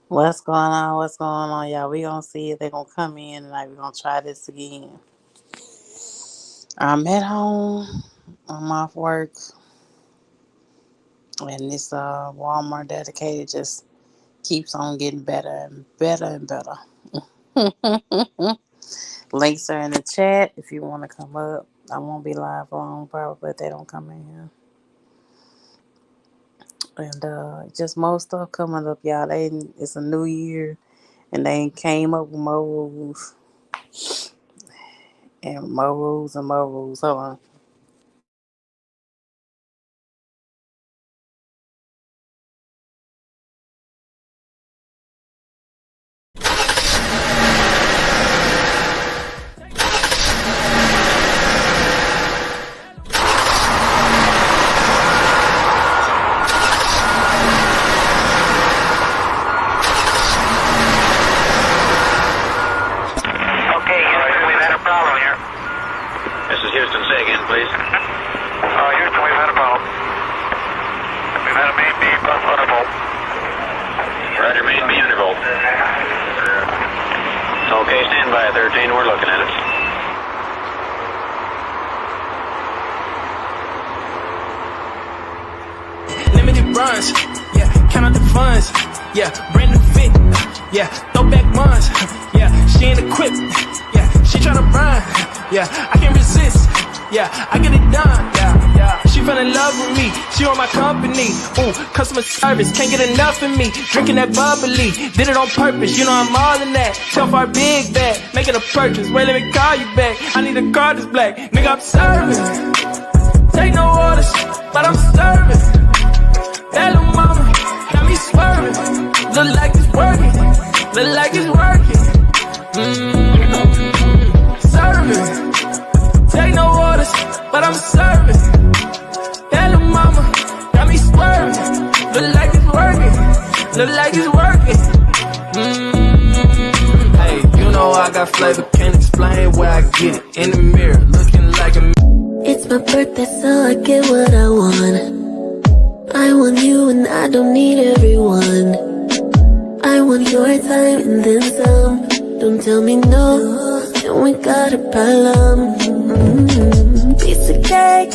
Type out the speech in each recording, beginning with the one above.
What's going on? What's going on, y'all? We gonna see if they gonna come in tonight. We gonna try this again. I'm at home. I'm off work, and this Walmart dedicated just keeps on getting better and better and better. Links are in the chat if you want to come up. I won't be live long probably if they don't come in here. And just more stuff coming up, y'all. It's a new year, and they came up with more rules and more rules and more rules. Hold on. Okay, Houston, we've had a problem here. This is Houston. Say again, please. Houston, we've had a problem. We've had a main beam bus undervolt. Roger, main B undervolt. Okay, stand by, 13. We're looking at it. Limited runs, yeah, count out the funds, yeah, brand new fit, yeah, throwback ones, yeah, she ain't equipped, yeah, she tryna run, yeah, I can't resist, yeah, I get it done, yeah, she fell in love with me, she on my company, ooh, customer service, can't get enough of me, drinking that bubbly, did it on purpose, you know I'm more than that, tell our big bag, make it a purchase, wait, let me call you back, I need a car that's black, nigga, I'm serving, take no orders, but I'm serving. That little mama got me swerving. Look like it's working. Look like it's working. Serving. Take no orders, but I'm serving. That little mama got me swerving. Look like it's working. Look like it's working. Hey, you know I got flavor, can't explain where I get it. In the mirror, looking like a. It's my birthday, so I get what I want. I want you and I don't need everyone. I want your time and then some. Don't tell me no, then we got a problem. Piece of cake,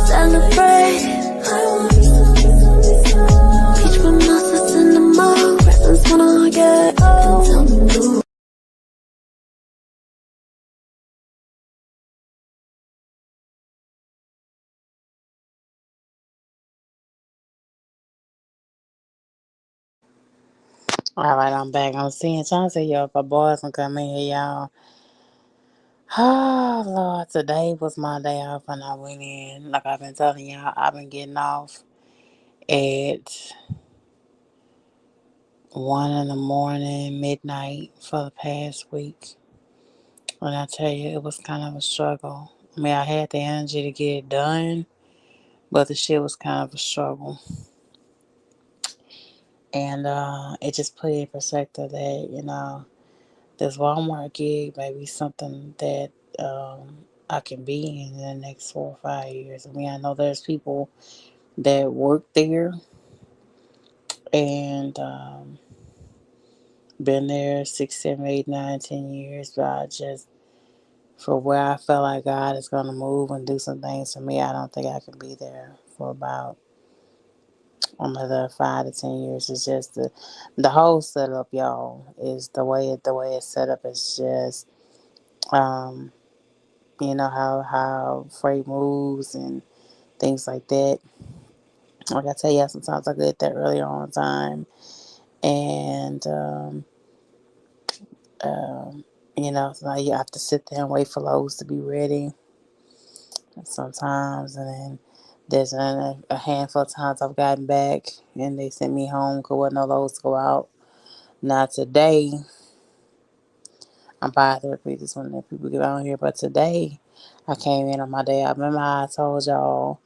celebrate. Peach mimosas in the mall, presents when I get old. Don't tell me no. All right, I'm back. I'm trying to see y'all if my boys can come in here, y'all. Oh, Lord, today was my day off and I went in. Like I've been telling y'all, I've been getting off at 1 in the morning, midnight for the past week. When I tell you, it was kind of a struggle. I mean, I had the energy to get it done, but the shit was kind of a struggle. And it just put in perspective that, this Walmart gig may be something that I can be in the next 4 or 5 years. I mean, I know there's people that work there and been there 6, 7, 8, 9, 10 years, but I just for where I feel like God is gonna move and do some things for me, I don't think I can be there for about another 5 to 10 years. It's just the whole setup, y'all, is the way it's set up is just um how freight moves and things like that. Like I tell you, sometimes I get there earlier on time, and so now you have to sit there and wait for loads to be ready. Sometimes, and then there's a handful of times I've gotten back and they sent me home because wasn't no loads to go out. Now today, I'm probably to repeat this one if people get on here, but today I came in on my day. I remember how I told y'all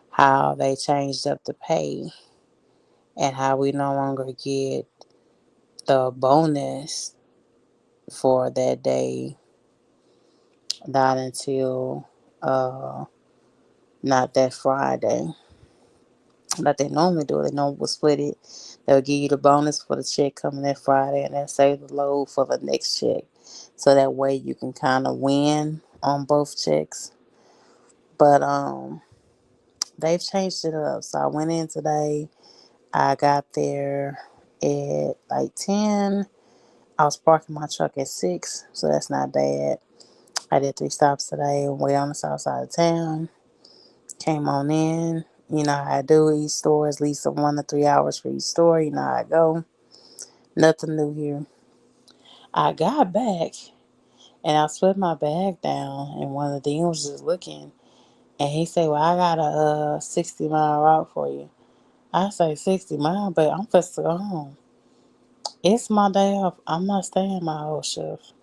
how they changed up the pay and how we no longer get the bonus for that day, not until not that Friday. like they normally do. They normally will split it. They'll give you the bonus for the check coming that Friday, and then save the load for the next check. So that way you can kind of win on both checks. But they've changed it up. So I went in today. I got there at like 10. I was parking my truck at 6, so that's not bad. I did 3 stops today, way on the south side of town. Came on in. You know how I do each store, at least 1 to 3 hours for each store. You know how I go. Nothing new here. I got back and I put my bag down, and one of the deans was just looking, and he said, "Well, I got a 60-mile route for you." I say 60 miles, but I'm supposed to go home. It's my day off. I'm not staying my whole shift.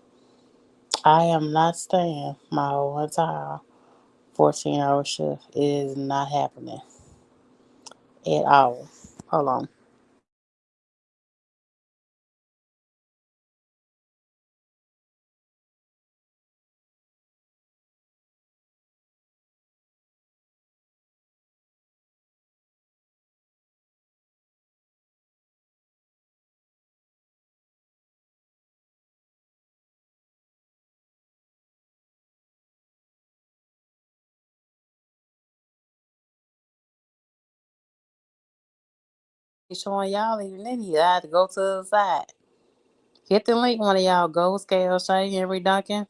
I am not staying my whole entire 14-hour shift. It is not happening at all. Hold on. Showing y'all even in here. I had to go to the side. Hit the link, one of y'all. Go Scale Shay, Henry Duncan.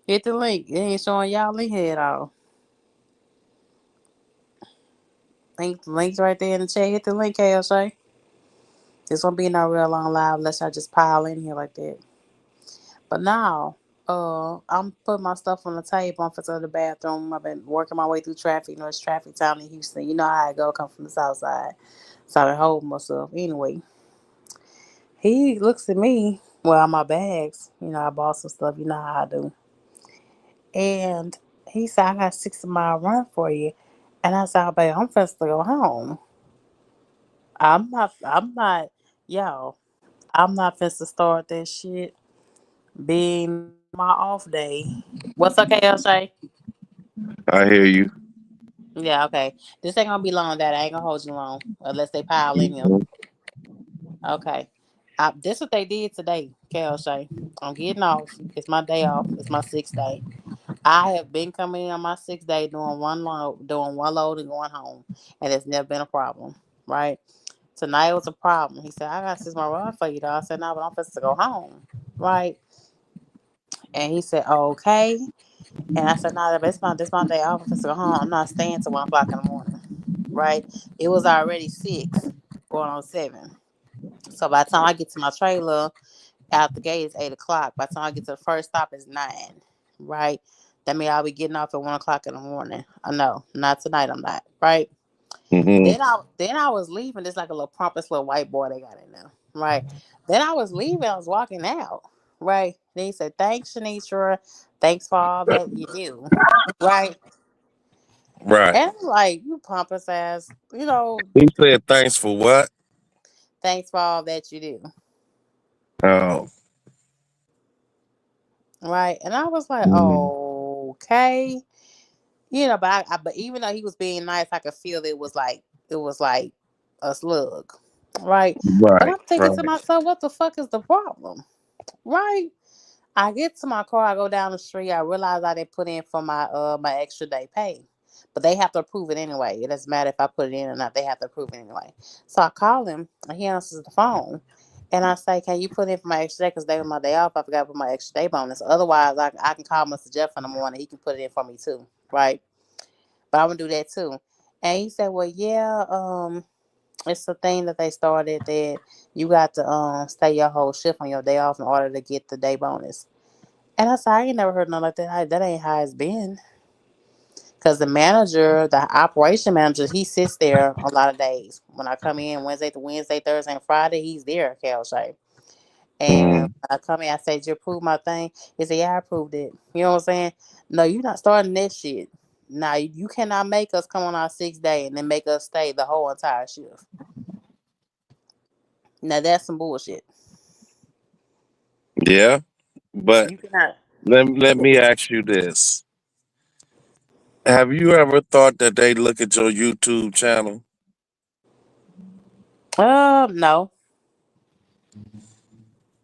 Hit the link. It ain't showing y'all in here at all. Links right there in the chat. Hit the link, KLShay. This won't be no real long live unless I just pile in here like that. But now, I'm putting my stuff on the table. I'm for to the bathroom. I've been working my way through traffic. You know, it's traffic town in Houston. You know how I go. Come from the south side. So I've been holding myself. Anyway, he looks at me. Well, my bags. You know, I bought some stuff. You know how I do. And he said, "I got a 60-mile run for you." And I said, "Oh, babe, I'm supposed to go home. Yo, I'm not finna start that shit being my off day." What's okay, Shay? I hear you. Yeah, okay. This ain't gonna be long, that I ain't gonna hold you long unless they pile in here. Mhm. Okay. This what they did today, Kel Shay. I'm getting off. It's my day off. It's my 6th day. I have been coming in on my 6th day doing one load and going home. And it's never been a problem. Right? Tonight was a problem. He said, "I got 6 more run for you though." I said, "No, but I'm supposed to go home." Right? And he said, "Okay." And I said, "No, this my day off. I'm supposed to go home. I'm not staying till 1 o'clock in the morning." Right? It was already 6, going on 7. So by the time I get to my trailer, out the gate is 8 o'clock. By the time I get to the first stop, it's 9. Right? That means I'll be getting off at 1 o'clock in the morning. I know, not tonight. I'm not. Right? Mhm. Then I was leaving. There's like a little pompous little white boy they got in there. Right? Then I was leaving. I was walking out. Right? Then he said, "Thanks, Shanitra. Thanks for all that you do." Right? Right. And I'm like, "You pompous ass. He said thanks for what? Thanks for all that you do." Oh. Right? And I was like, Mhm. "Okay." But even though he was being nice, I could feel it was like a slug. Right? But Right. I'm thinking to Right. myself, what the fuck is the problem? Right? I get to my car, I go down the street, I realize I didn't put in for my extra day pay. But they have to approve it anyway. It doesn't matter if I put it in or not, they have to approve it anyway. So I call him and he answers the phone. And I say, "Can you put in for my extra day? Because they was my day off. I forgot to put my extra day bonus. Otherwise, I can call Mr. Jeff in the morning. He can put it in for me too. Right? But I'm gonna do that too." And he said, "Well, yeah, it's the thing that they started that you got to stay your whole shift on your day off in order to get the day bonus." And I said, "I ain't never heard nothing like that. That ain't how it's been." Because the manager, the operation manager, he sits there a lot of days. When I come in Wednesday to Wednesday, Thursday, and Friday, he's there, Cal Shay. And Mhm. I come in, I say, "Did you approve my thing?" He said, "Yeah, I approved it." You know what I'm saying? No, you're not starting that shit. Now, you cannot make us come on our 6th day and then make us stay the whole entire shift. Now, that's some bullshit. Yeah. But You cannot. let me ask you this. Have you ever thought that they look at your YouTube channel? No.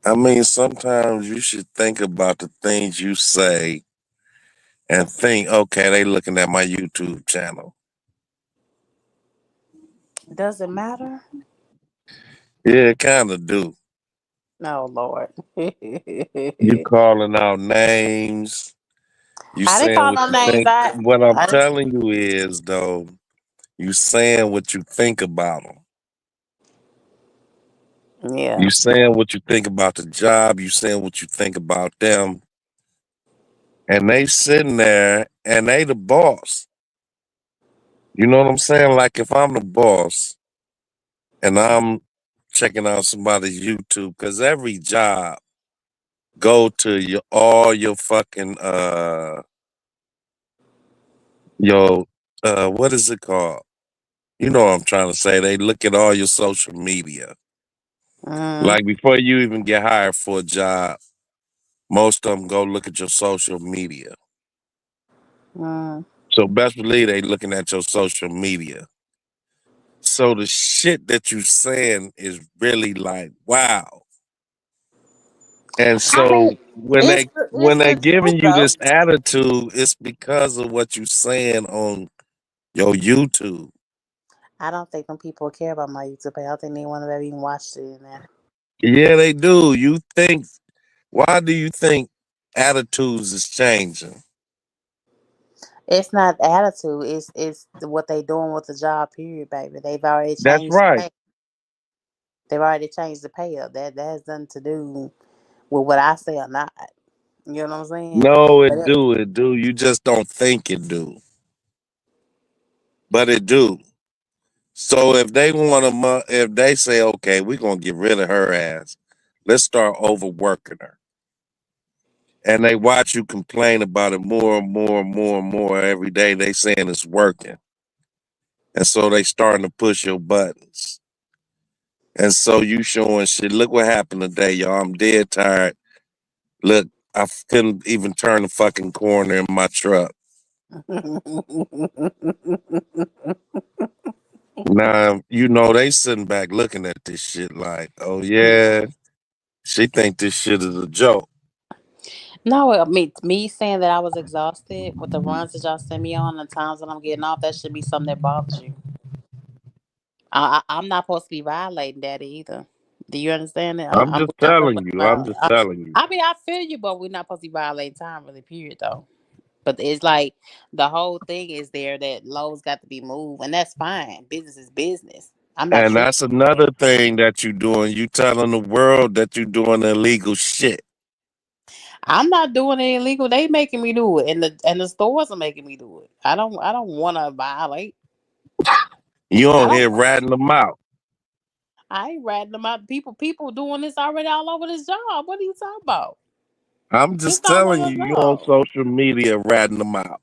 I mean, sometimes you should think about the things you say and think, okay, they looking at my YouTube channel. Does it matter? Yeah, kind of do. No, Lord. You calling out names. You I didn't saying call what no you names. think. I, What I'm I didn't. telling you is, though, you saying what you think about them. Yeah. You saying what you think about the job. You saying what you think about them. And they sitting there and they the boss. You know what I'm saying? Like if I'm the boss and I'm checking out somebody's YouTube, because every job go to your all your fucking your what is it called? You know what I'm trying to say. They look at all your social media. Mm, Like before you even get hired for a job, most of them go look at your social media. mm. So best believe they looking at your social media. So the shit that you saying is really like wow. And I so mean, it's when they the truth giving you though. this attitude, it's because of what you saying on your YouTube. I don't think them people care about my YouTube page. I don't think anyone have ever even watched it in there. Yeah, they do. You think why do you think attitudes is changing? It's not attitude. It's what they doing with the job. Period, baby. They've already That's changed the right. pay. They've already changed the pay up. That has nothing to do with what I say or not. You know what I'm saying? No, But it do. You just don't think it do, but it do. So if they want to, if they say, okay, we're gonna get rid of her ass, let's start overworking her, and they watch you complain about it more and more and more and more every day, they saying it's working, and so they starting to push your buttons, and so you showing shit. Look what happened today, y'all. I'm dead tired. Look, couldn't even turn the fucking corner in my truck. Now, you know, they sitting back looking at this shit like, oh yeah, she think this shit is a joke. no, I mean me saying that I was exhausted with the runs that y'all send me on and the times that I'm getting off. That should be something that bothers you. I'm not supposed to be violating that either. Do you understand that? I'm I'm just we're not supposed telling to you. I'm violate. just telling you. I mean, I feel you, but we're not supposed to be violating time, really. Period, though. But it's like the whole thing is there that lows got to be moved, and that's fine. Business is business. I'm not And tripping. that's another thing that you doing. You telling the world that you doing illegal shit. I'm not doing it illegal. They making me do it, and the stores are making me do it. I don't want to violate. You I on don't. here ratting them out. I ain't ratting them out. People doing this already all over this job. What are you talking about? I'm It's just all telling over you, the you on job. social media ratting them out.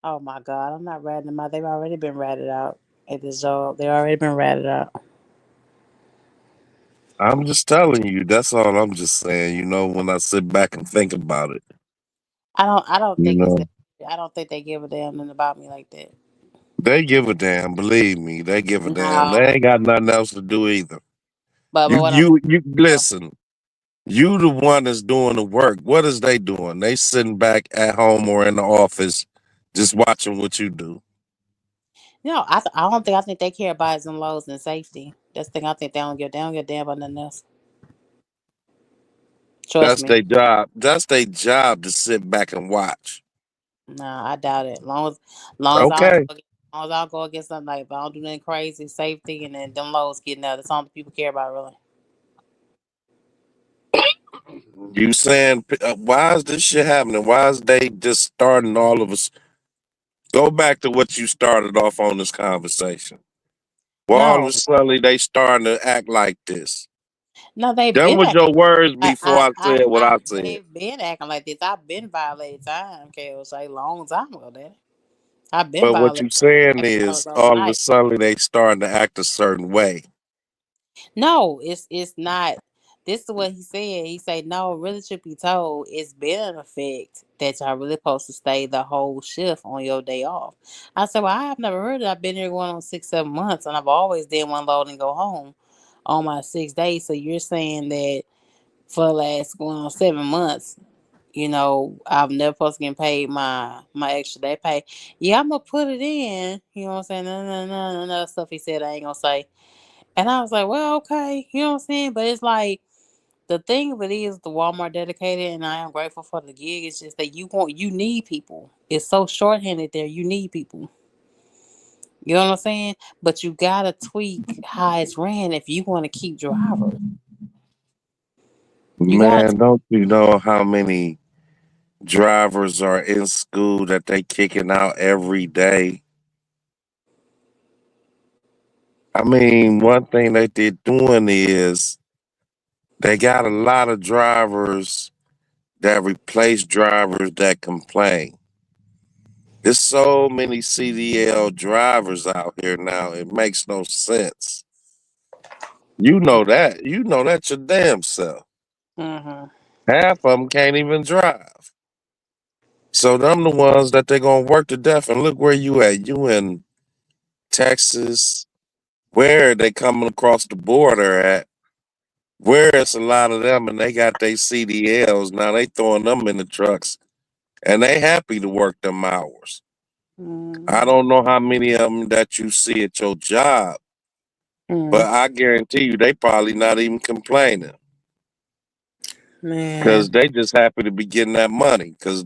Oh my God, I'm not ratting them out. They've already been ratted out at this job. They've already been ratted out. I'm just telling you. That's all I'm just saying. You know, when I sit back and think about it, I don't you think it's know, that. I don't think they give a damn about me like that. they give a damn. Believe me, they give a damn. They No, ain't got nothing else to do either. but You, what I'm you, you. saying, Listen. You the one that's doing the work. What is they doing? They sitting back at home or in the office, just watching what you do. no, I don't think I think they care about is and lows and safety. That's the thing I think they don't give a damn about nothing else. Trust That's me. their job. That's their job to sit back and watch. Nah, I doubt it. Long as I don't Okay. go, long as I don't go against something like if I don't do nothing crazy, safety, and then them lows getting out. That's all the people care about, really. You saying why is this shit happening? Why is they just starting all of us? Go back to what you started off on this conversation. Well, all of No, a sudden they starting to act like this. no, they've Them been was acting. your words before I said what I said. They've been acting like this. I've been violated time. Okay, it was like a long time ago, Daddy. I've been But what violated. you saying Like, I was is all of a overnight. sudden they starting to act a certain way. No, it's not. this is what he said. He said, no, really should be told, it's been an effect that y'all really supposed to stay the whole shift on your day off. I said, well, I have never heard it. I've been here going on 6, 7 months, and I've always did one load and go home on my 6 days. So you're saying that for the last going on 7 months, I've never supposed to get paid my extra day pay. Yeah, I'm gonna put it in. You know what I'm saying? No stuff he said I ain't gonna say. And I was like, well, okay, you know what I'm saying? But it's like the thing of it is the Walmart dedicated, and I am grateful for the gig. It's just that you need people. It's so shorthanded there. You need people. You know what I'm saying? But you gotta tweak how it's ran if you want to keep drivers. You gotta. Man, don't you know how many drivers are in school that they kicking out every day? I mean, one thing that they're doing is they got a lot of drivers that replace drivers that complain. There's so many CDL drivers out here now. It makes no sense. You know that. You know that your damn self. Mm-hmm. Half of them can't even drive. So them the ones that they gonna work to death. And look where you at. You in Texas. Where they coming across the border at? Where it's a lot of them and they got their CDLs. Now they throwing them in the trucks and they happy to work them hours. I Mm-hmm. don't know how many of them that you see at your job, but Mm-hmm. I guarantee you they probably not even complaining because Man. they just happy to be getting that money because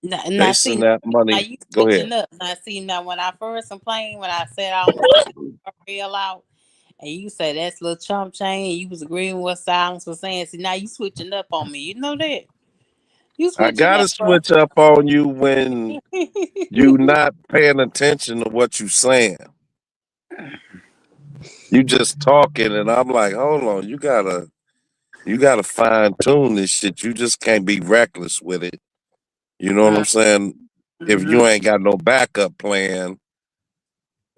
Now they see, send that now money. you Go ahead. switching up. Now see, now when I first complained, when I said I don't see the real out, and you said that's little chump change, and you was agreeing with what Silence was saying. See, now you switching up on me. You know that you I switching gotta up, bro. switch up on you when you not paying attention to what you saying. You just talking, and I'm like, hold on, you gotta fine tune this shit. You just can't be reckless with it. You know what I'm saying? If Mm-hmm. you ain't got no backup plan,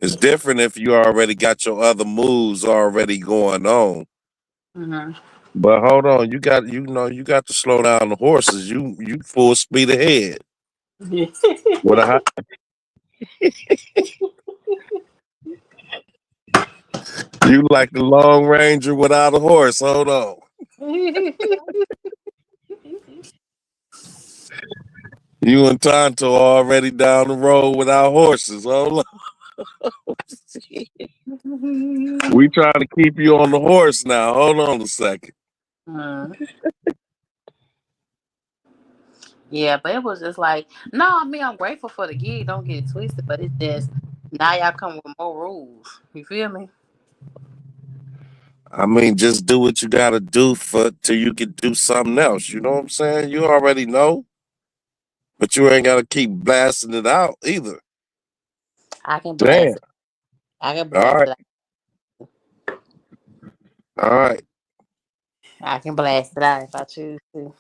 it's different if you already got your other moves already going on. Mm-hmm. But hold on, you got to slow down the horses. You full speed ahead. With a high, you like the Long Ranger without a horse. Hold on. You and Tonto already down the road without horses. Hold on. We trying to keep you on the horse now. Hold on a second. Mm. Yeah, but it was just like, no, I mean, I'm grateful for the gig. Don't get it twisted, but it's just now y'all come with more rules. You feel me? I mean, just do what you gotta do for till you can do something else. You know what I'm saying? You already know, but you ain't gotta keep blasting it out either. I can blast Damn. it. I can All blast right. it. All right. I can blast it out if I choose to.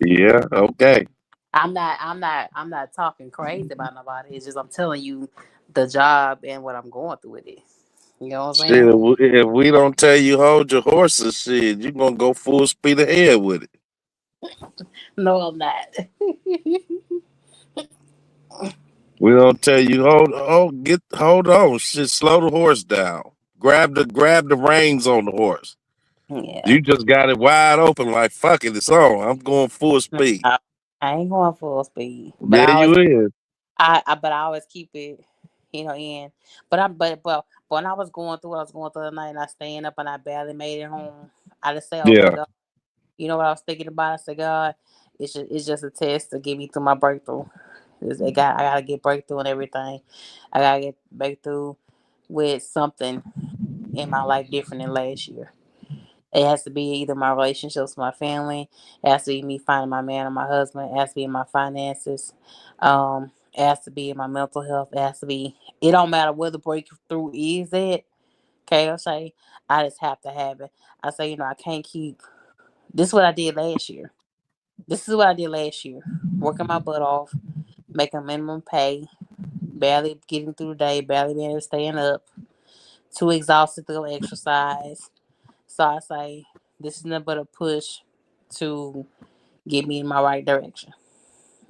Yeah. Okay. I'm not talking crazy about nobody. It's just I'm telling you the job and what I'm going through with it. You know what I'm Shit. saying? If we don't tell you hold your horses, shit, you gonna go full speed ahead with it. No, I'm not. We don't tell you hold on, shit, slow the horse down. Grab the reins on the horse. Yeah. You just got it wide open, like fuck it, it's on. I'm going full speed. I, I ain't going full speed. But Yeah, you is. I always keep it, in. But when I was going through what I was going through the night and I staying up and I barely made it home, I just say, okay, Yeah. God, you know what I was thinking about? I said, God, it's just a test to get me through my breakthrough. I gotta get breakthrough and everything. I gotta get breakthrough with something in my life different than last year. It has to be either my relationships with my family, it has to be me finding my man or my husband, it has to be in my finances, it has to be in my mental health, it don't matter where the breakthrough is at. Okay, I say I just have to have it. I say, I can't keep this is what I did last year. This is what I did last year. Working my butt off, making minimum pay, barely getting through the day, barely being able to staying up, too exhausted to go exercise. So I say, This is nothing but a push to get me in my right direction.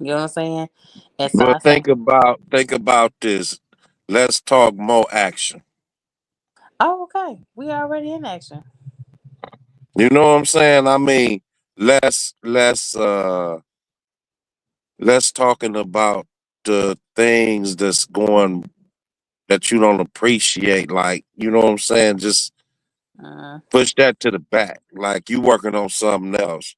You know what I'm saying? And so Well, I said, think about this. Let's talk more action. oh, okay. We already in action. You know what I'm saying? I mean, let's talking about the things that's going that you don't appreciate. Like, you know what I'm saying? Just Uh, push that to the back. Like you working on something else.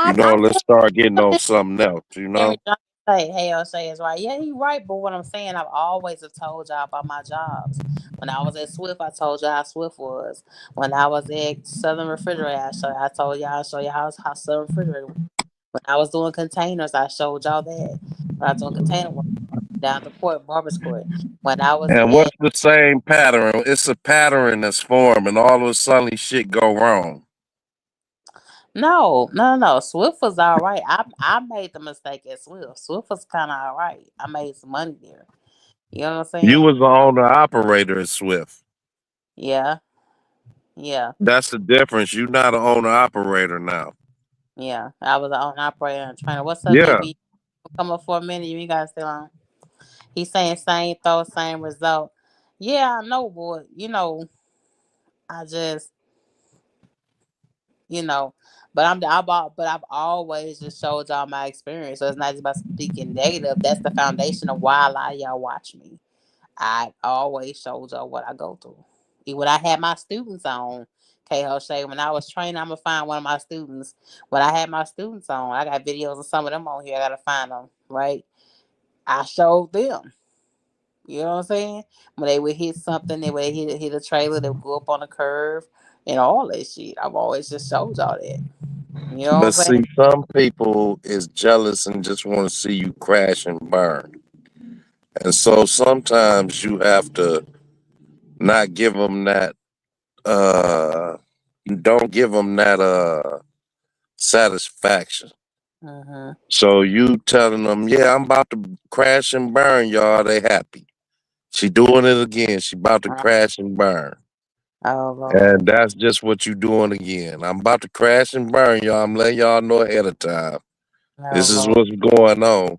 You know, I let's feel start getting on something else, you every know? job say, hey, O'Shea is right. Yeah, he right. But what I'm saying, I've always have told y'all about my jobs. When I was at Swift, I told you how Swift was. When I was at Southern Refrigerator, I told y'all, show you how Southern Refrigerator was. When I was doing containers, I showed y'all that. When I was doing container work down the court, Barber's Court. When I was And at what's the same pattern? It's a pattern that's forming. All of a sudden shit go wrong. no. Swift was all right. I made the mistake at Swift. Swift was kind of all right. I made some money there. You know what I'm You saying? was the owner operator at Swift. Yeah, yeah, That's the difference. You're not an owner operator now. yeah. I was an owner operator and trainer. What's up, Yeah. JB? Come up for a minute. You ain't got to stay long. He's saying same thought, same result. Yeah, I know, boy. I just, you know, but I've always just showed y'all my experience. So it's not just about speaking negative. That's the foundation of why a lot of y'all watch me. I always showed y'all what I go through. Even when I had my students on, K. O'Shea, when I was training, I'm gonna find one of my students. When I had my students on, I got videos of some of them on here. I gotta find them, right? I showed them. You know what I'm saying? When they would hit something, they would hit a trailer, they would go up on a curve and all that shit. I've always just showed y'all that. You know But what I'm saying? see, some people is jealous and just want to see you crash and burn. And so sometimes you have to not give them that, uh, don't give them that, satisfaction. Mm-hmm. So you telling them, yeah, I'm about to crash and burn, y'all. They happy. She doing it again. She about to crash and burn. Oh Lord. And that's just what you doing again. I'm about to crash and burn, y'all. I'm letting y'all know ahead of time. Oh This is Lord. what's going on.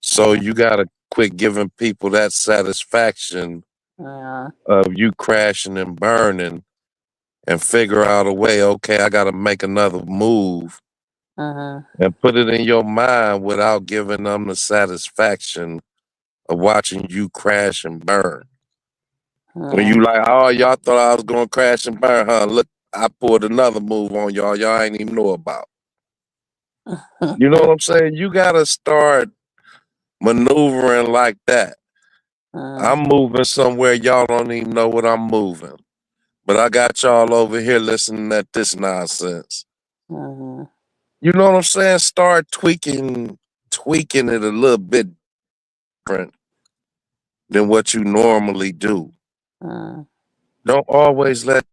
So Mm, you gotta quit giving people that satisfaction yeah. of you crashing and burning and figure out a way, okay, I gotta make another move Mm-hmm. and put it in your mind without giving them the satisfaction of watching you crash and burn. When Yeah. you like, oh, y'all thought I was gonna crash and burn, huh? Look, I pulled another move on y'all. Y'all ain't even know about. You know what I'm saying? You gotta start maneuvering like that. Mm, I'm moving somewhere y'all don't even know what I'm moving. But I got y'all over here listening at this nonsense. mm, You know what I'm saying? Start tweaking it a little bit different than what you normally do. mm. Don't always let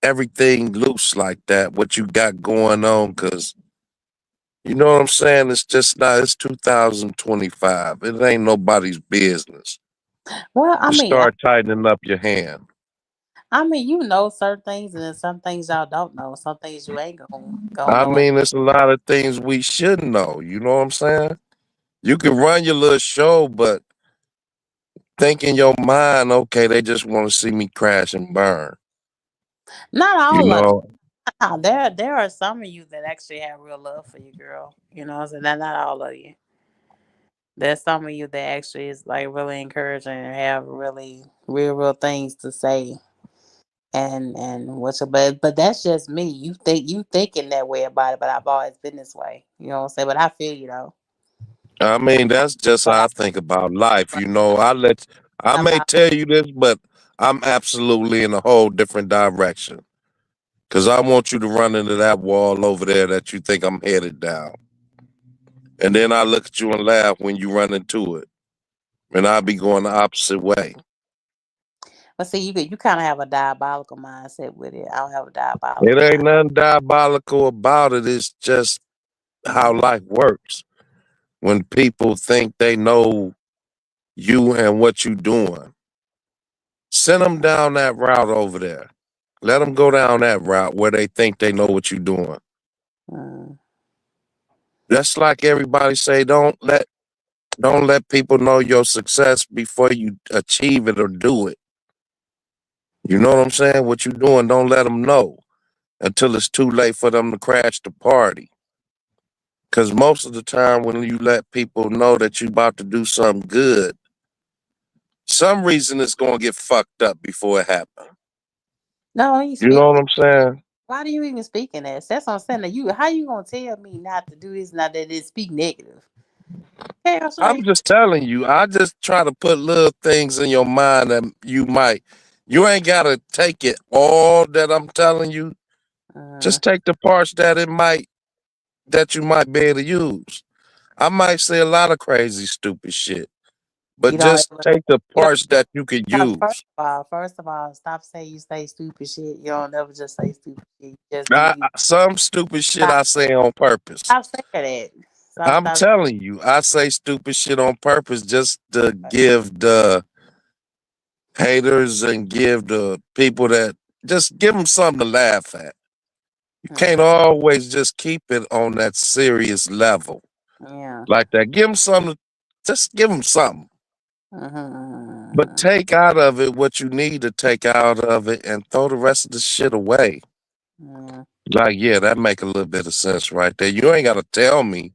everything loose like that, what you got going on, because you know what I'm saying? It's just not, it's 2025. It ain't nobody's business. Well, Just start tightening up your hand. you know certain things, and then some things y'all don't know. Some things you ain't gonna I know. And mean, there's a lot of things we should know. You know what I'm saying? You can run your little show, but think in your mind, okay, they just want to see me crash and burn. not You all of it. know, There are some of you that actually have real love for you, girl. You know, so not all of you. There's some of you that actually is like really encouraging and have really real things to say. And what's but that's just me. You thinking that way about it, but I've always been this way. You know what I'm saying? But I feel you though. I mean, that's just But how I think about life. You know, I I'm may not. tell you this, but I'm absolutely in a whole different direction. Cause I want you to run into that wall over there that you think I'm headed down. And then I look at you and laugh when you run into it. And I'll be going the opposite way. But see, you kind of have a diabolical mindset with it. I don't have a It diabolical ain't mind. nothing diabolical about it. It's just how life works. When people think they know you and what you doing, send them down that route over there. Let them go down that route where they think they know what you're doing. Mm. Just like everybody say, don't let people know your success before you achieve it or do it. You know what I'm saying? What you doing, don't let them know until it's too late for them to crash the party. Because most of the time when you let people know that you about to do something good, some reason it's going to get fucked up before it happens. No, you You speak. know what I'm saying? Why do you even speak in that? That's what I'm saying. That you, how you gonna tell me not to do this, not that it speak negative? Hell, I'm straight. just telling you, I just try to put little things in your mind that you ain't got to take it all that I'm telling you. Uh, Just take the parts that you might be able to use. I might say a lot of crazy, stupid shit, but you don't just ever. take the You parts that you could don't, use. first of all, stop saying you say stupid shit. You don't ever just say stupid shit. You just do. You Some stupid shit stop. I say on purpose. Stop saying that. Stop. I'm Stop. telling you, I say stupid shit on purpose just to give the haters and give the people that just give them something to laugh at. You can't Mm, always just keep it on that serious level yeah. like that. Give them something, just give them something. But Mm-hmm. take out of it what you need to take out of it and throw the rest of the shit away. Mm, Like, yeah, that make a little bit of sense right there. You ain't got to tell me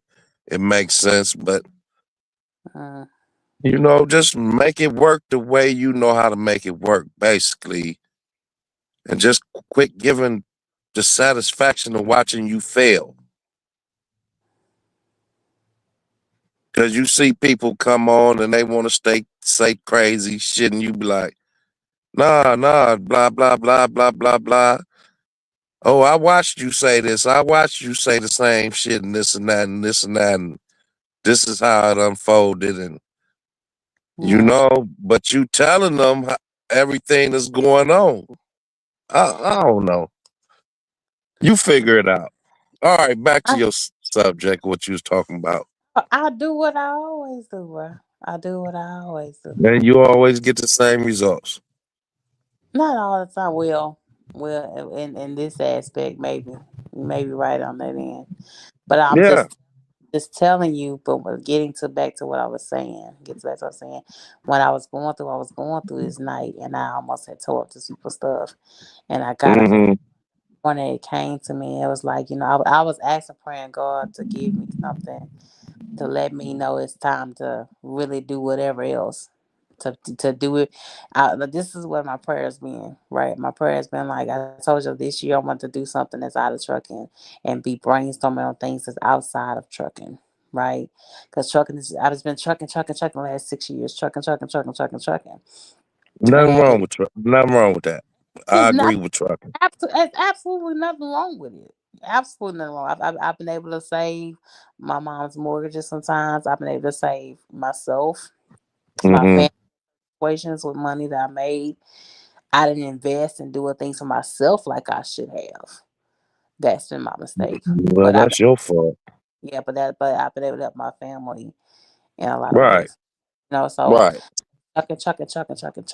it makes sense, but mm, just make it work the way you know how to make it work, basically. And just quit giving the satisfaction of watching you fail. Because you see people come on and they want to say crazy shit, and you be like, nah, blah, blah, blah, blah, blah, blah. Oh, I watched you say this. I watched you say the same shit and this and that and this and that. And this is how it unfolded. And, yeah. but you telling them everything that's going on. I don't know. You figure it out. All right, back to I, your subject, what you was talking about. I do what I always do, bro. I do what I always do. And you always get the same results. Not all the time. Well, in this aspect, maybe you may be right on that end. But I'm Yeah. just telling you. But we're getting to back to what I was saying. Get back to what I was saying. When I was going through this night, and I almost had tore up this people stuff. And I got up in Mm-hmm. the morning. It came to me. It was like I was asking, praying God to give me something to let me know it's time to really do whatever else to do it. This is what my prayers been, right? My prayers been like I told you this year I want to do something that's out of trucking and be brainstorming on things that's outside of trucking, right? Because trucking is I've just been trucking the last 6 years, trucking, and Nothing wrong with that. I there's agree not with trucking. absolutely nothing wrong with it. Absolutely nothing wrong. I've been able to save my mom's mortgages sometimes. I've been able to save myself, my Mm-hmm. family situations with money that I made. I didn't invest and do things for myself like I should have. That's been my mistake. Well, But that's your fault. yeah, but I've been able to help my family in a lot of Right. ways. So Right.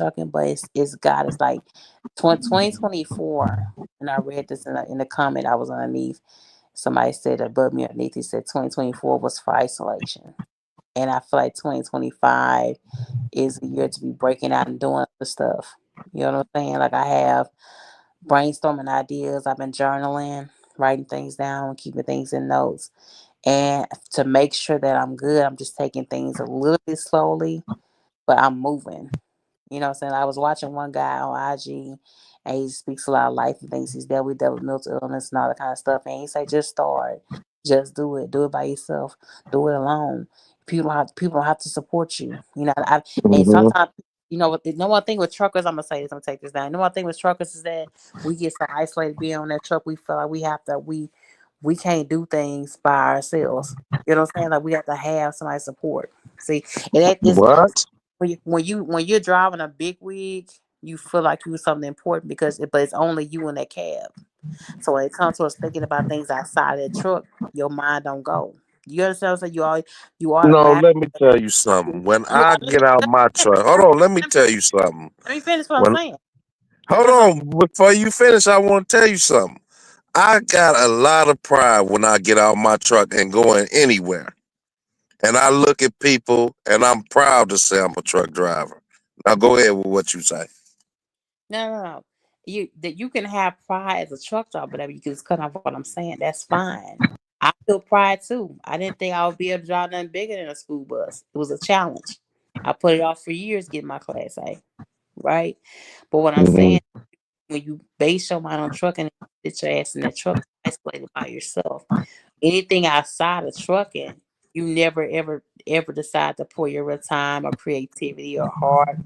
trucking. But it's God. It's like 2024. And I read this in the comment I was underneath. Somebody said above me underneath, he said 2024 was for isolation. And I feel like 2025 is a year to be breaking out and doing the stuff. You know what I'm saying? Like I have brainstorming ideas. I've been journaling, writing things down, keeping things in notes. And to make sure that I'm good, I'm just taking things a little bit slowly, but I'm moving. You know what I'm saying? I was watching one guy on IG and he speaks a lot of life and things. He's dealt with mental illness and all that kind of stuff. And he say, just start. Just do it. Do it by yourself. Do it alone. People don't have to support you. And Mm-hmm. sometimes no one thing with truckers, I'm gonna say this, I'm gonna take this down. No one thing with truckers is that we get so isolated being on that truck, we feel like we can't do things by ourselves. You know what I'm saying? Like we have to have somebody support. See, and that is What? when you're driving a big wig, you feel like you're something important but it's only you in that cab. So when it comes to us thinking about things outside of that truck, your mind don't go. You understand what I'm saying? You No, automatically let me tell you something. When you I get out my truck, hold on, let me tell you something. let me finish what I'm When saying. Hold Cause on, before you finish, I want to tell you something. I got a lot of pride when I get out my truck and going anywhere. And I look at people and I'm proud to say I'm a truck driver. Now go ahead with what you say. no. You can have pride as a truck driver, whatever. You can just cut off what I'm saying. That's fine. I feel pride too. I didn't think I would be able to drive nothing bigger than a school bus. It was a challenge. I put it off for years getting my class A, right? But what I'm Hmm. saying, when you base your mind on trucking and sit your ass in that truck isolated by yourself, anything outside of trucking, you never ever decide to pour your real time or creativity or heart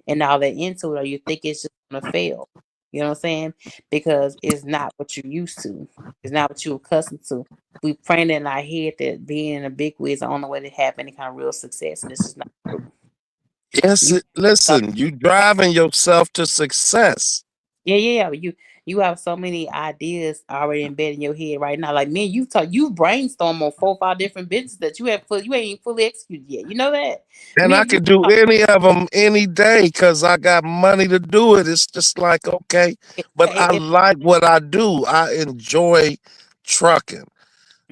and all that into it, or you think it's just gonna fail. You know what I'm saying? Because it's not what you're used to. It's not what you're accustomed to. We praying in our head that being in a big way is the only way to have any kind of real success, and this is not true. Yes, You listen, you driving yourself to success. yeah. You have so many ideas already embedded in your head right now. Like man, you brainstorm on 4 or 5 different businesses that you ain't even fully executed yet. You know that? And Me I and you could do any of them any day because I got money to do it. It's just like, okay. But I it, like what I do. I enjoy trucking.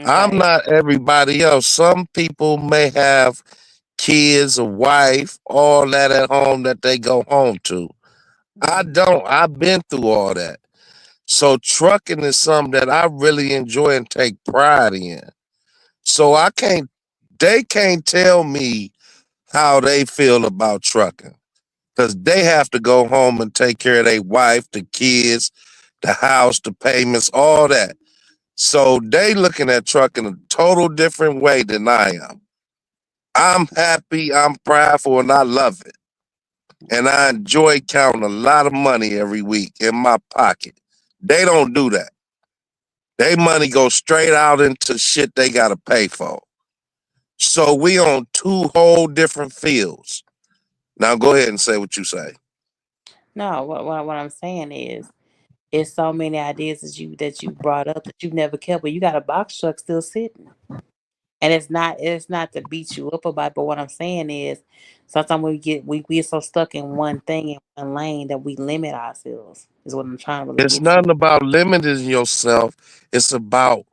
I'm okay. not everybody else. Some people may have kids, a wife, all that at home that they go home to. I Mhm. don't. I've been through all that. So trucking is something that I really enjoy and take pride in. So they can't tell me how they feel about trucking because they have to go home and take care of their wife, the kids, the house, the payments, all that. So they looking at trucking a total different way than I am. I'm happy, I'm prideful, and I love it. And I enjoy counting a lot of money every week in my pocket. They don't do that. They money goes straight out into shit they gotta pay for. So we on two whole different fields. Now go ahead and say what you say. No, what I'm saying is, it's so many ideas that you brought up that you've never kept, but you got a box truck still sitting. And it's not to beat you up about, but what I'm saying is sometimes we're so stuck in one thing in one lane that we limit ourselves is what I'm trying to really It's get to. nothing about limiting yourself. It's about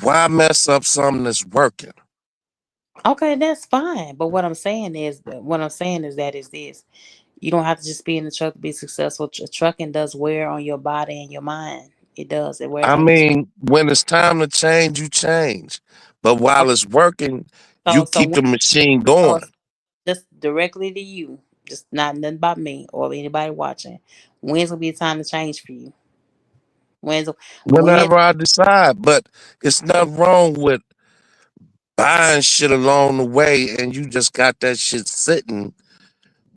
why mess up something that's working. Okay, that's fine. But what I'm saying is that is this. You don't have to just be in the truck to be successful. Trucking does wear on your body and your mind. It does. It wears I on your spirit. mean, when it's time to change, you change. But while Okay, it's working, you so keep the machine going. it's just directly to you, just not nothing about me or anybody watching. When's gonna be a time to change for you? When's when? Whenever I decide. But it's nothing wrong with buying shit along the way and you just got that shit sitting,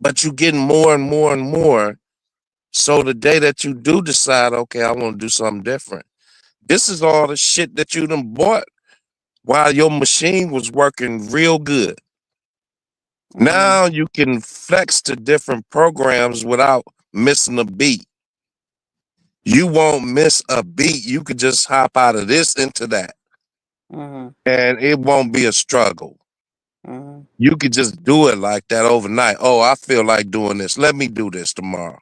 but you getting more and more and more. So the day that you do decide, okay, I want to do something different. This is all the shit that you done bought while your machine was working real good. Mm, Now you can flex to different programs without missing a beat. You won't miss a beat. You could just hop out of this into that mm, and it won't be a struggle. mm, You could just do it like that overnight. Oh, I feel like doing this. Let me do this tomorrow.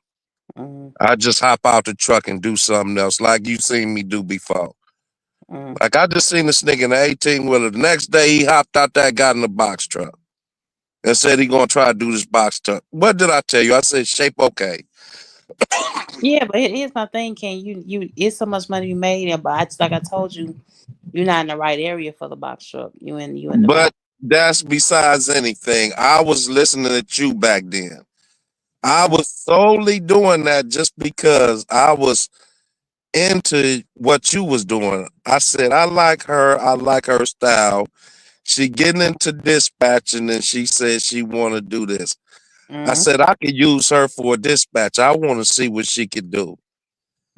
mm, I just hop out the truck and do something else like you seen me do before. mm. Like I just seen this nigga in the 18 wheeler. The next day he hopped out that, got in the box truck and said he gonna try to do this box truck. What did I tell you? I said shape okay. Yeah, but here's my thing, Ken. It's so much money you made, but like I told you, you're not in the right area for the box truck. You in the wrong. But that's besides anything. I was listening to you back then. I Mm, was solely doing that just because I was into what you was doing. I said, I like her. I like her style. She getting into dispatching and she said she want to do this. I mm, said, I could use her for a dispatch. I want to see what she could do.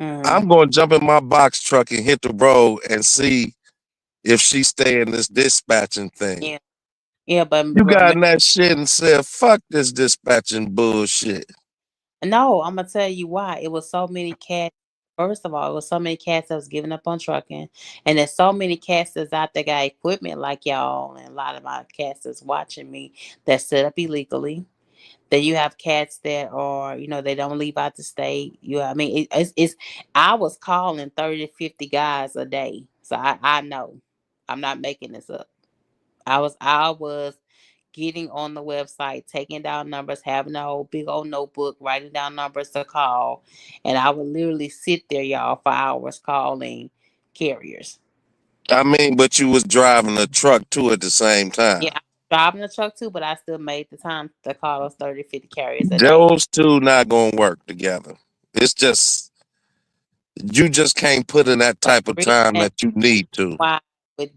mm. I'm going to jump in my box truck and hit the road and see if she stay in this dispatching thing. Yeah, yeah, You got in that shit and said, fuck this dispatching bullshit. no, I'm gonna tell you why. It was so many cats. First of all, it was so many cats that was giving up on trucking, and there's so many cats that's out there got equipment like y'all, and a lot of my cats that's watching me that set up illegally. Then you have cats that are, they don't leave out the state. I mean, it's I was calling 30 to 50 guys a day. So I know. I'm not making this up. I was getting on the website, taking down numbers, having a whole big old notebook, writing down numbers to call. And I would literally sit there, y'all, for hours calling carriers. I mean, but you was driving a truck too at the same Yeah, time. I was driving the truck too, but I still made the time to call those 30, 50 carriers a day. Those two not gonna work together. It's just you just can't put in that But type of the reason time that that you need to. why with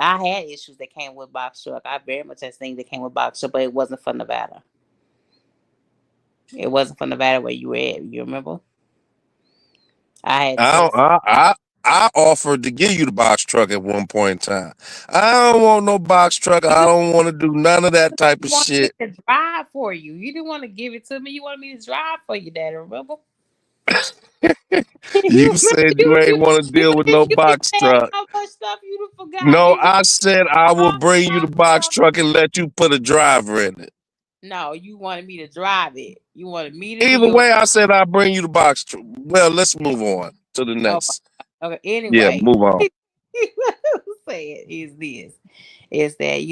I had issues that came with box truck. I very much had things that came with box truck, but it wasn't for Nevada. It wasn't for Nevada where you were at. You remember? I had I don't- Texas. I offered to give you the box truck at one point in time. I don't want no box truck. I don't want to do none of that type You of wanted me shit. to drive for you. You didn't want to give it to me. You wanted me to drive for you, Daddy. Remember? You you remember said you you ain't you want to you deal with no you be box saying truck. so much stuff you done forgot. No, You I said I will all bring you the box box truck. truck and let you put a driver in it. No, you wanted me to drive it. You wanted me to be Either your. way, I said I'll bring you the box truck. Well, let's move on to the Oh my next. God. Okay. Yeah, Anyway, move on. what I'm saying is this: is that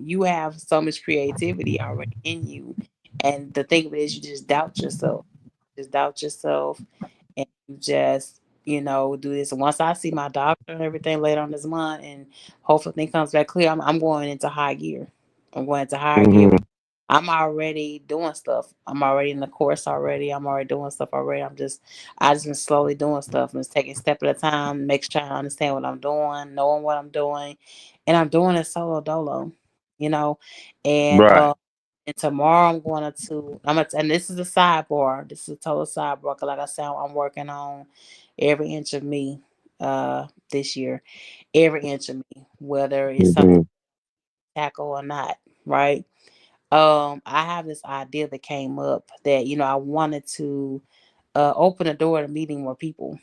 you have so much creativity already in you, and the thing of it is, you just doubt yourself. Just doubt yourself, and you just do this. And once I see my doctor and everything later on this month, and hopefully things comes back clear, I'm going into high gear. I'm going into high gear. Hmm. I'm already doing stuff. I'm already in the course already. I'm already doing stuff already. I just been slowly doing stuff and just taking a step at a time, make sure I understand what I'm doing, knowing what I'm doing, and I'm doing it solo dolo, you know. And Right. and tomorrow and this is a sidebar. This is a total sidebar. 'Cause like I said, I'm working on every inch of me this year, every inch of me, whether it's something Hmm. tackle or not, right? I have this idea that came up that I wanted to open the door to meeting more people,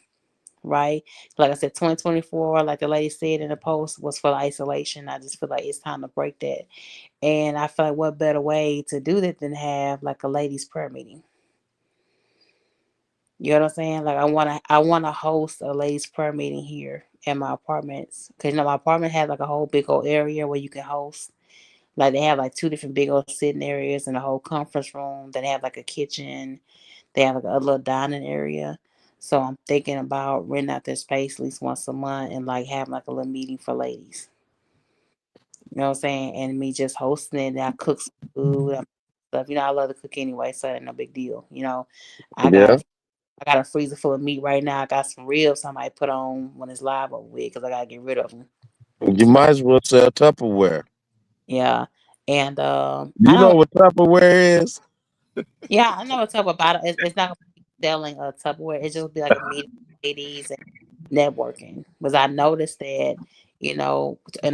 right? Like I said, 2024, like the lady said in the post, was for isolation. I just feel like it's time to break that, and I feel like what better way to do that than have like a ladies' prayer meeting. You know what I'm saying? Like I wanna host a ladies' prayer meeting here in my apartments because my apartment has like a whole big old area where you can host. Like they have like two different big old sitting areas and a whole conference room. Then they have like a kitchen. They have like a little dining area. So I'm thinking about renting out their space at least once a month and like having like a little meeting for ladies. You know what I'm saying? And me just hosting it. And I cook some food and stuff. I love to cook anyway, so it ain't no big deal. I got Yeah. a I got a freezer full of meat right now. I got some ribs I might put on when it's live over with because I gotta get rid of them. You might as well sell Tupperware. Yeah, and I You know don't. what Tupperware is? Yeah, I know what Tupperware about it. It's not gonna be selling a Tupperware. It just be like a meeting with ladies and networking. Because I noticed that, in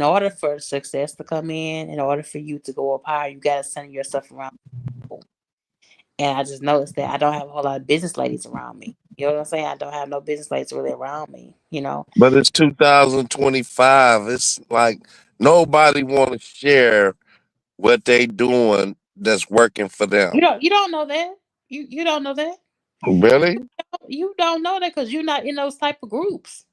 order for success to come in order for you to go up higher, you gotta center yourself around people. And I just noticed that I don't have a whole lot of business ladies around me. You know what I'm saying? I don't have no business ladies really around me. But it's 2025. It's like nobody want to share what they doing that's working for them. You don't know that. You don't know that. Really? You don't know that because you're not in those type of groups.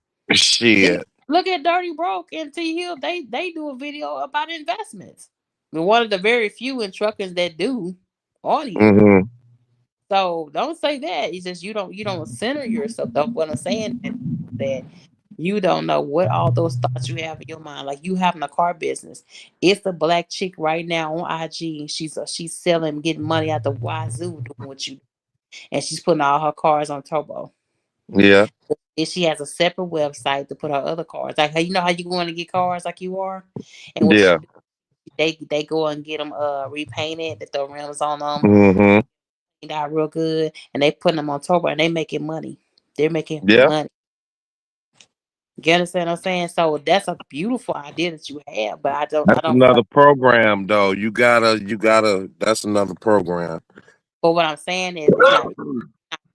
See, Shit. look at Dirty Broke and T Hill. They do a video about investments. And one of the very few in truckers that do on here. Hmm. So don't say that. It's just you don't center yourself. What I'm saying is that you don't know what all those thoughts you have in your mind. Like you having a car business. It's a black chick right now on IG. She's selling, getting money out the wazoo doing what you do. And she's putting all her cars on turbo. Yeah. And she has a separate website to put her other cars. Like how you going to get cars like you are, and what she Yeah. do, they go and get them repainted, they throw rims on them, Hmm. cleaned out real good, and they putting them on turbo, and they making money. They're making Yeah. money. You understand what I'm saying? So that's a beautiful idea that you have, but I That's don't feel another like. program though. You gotta that's another program. But what I'm saying is, it's not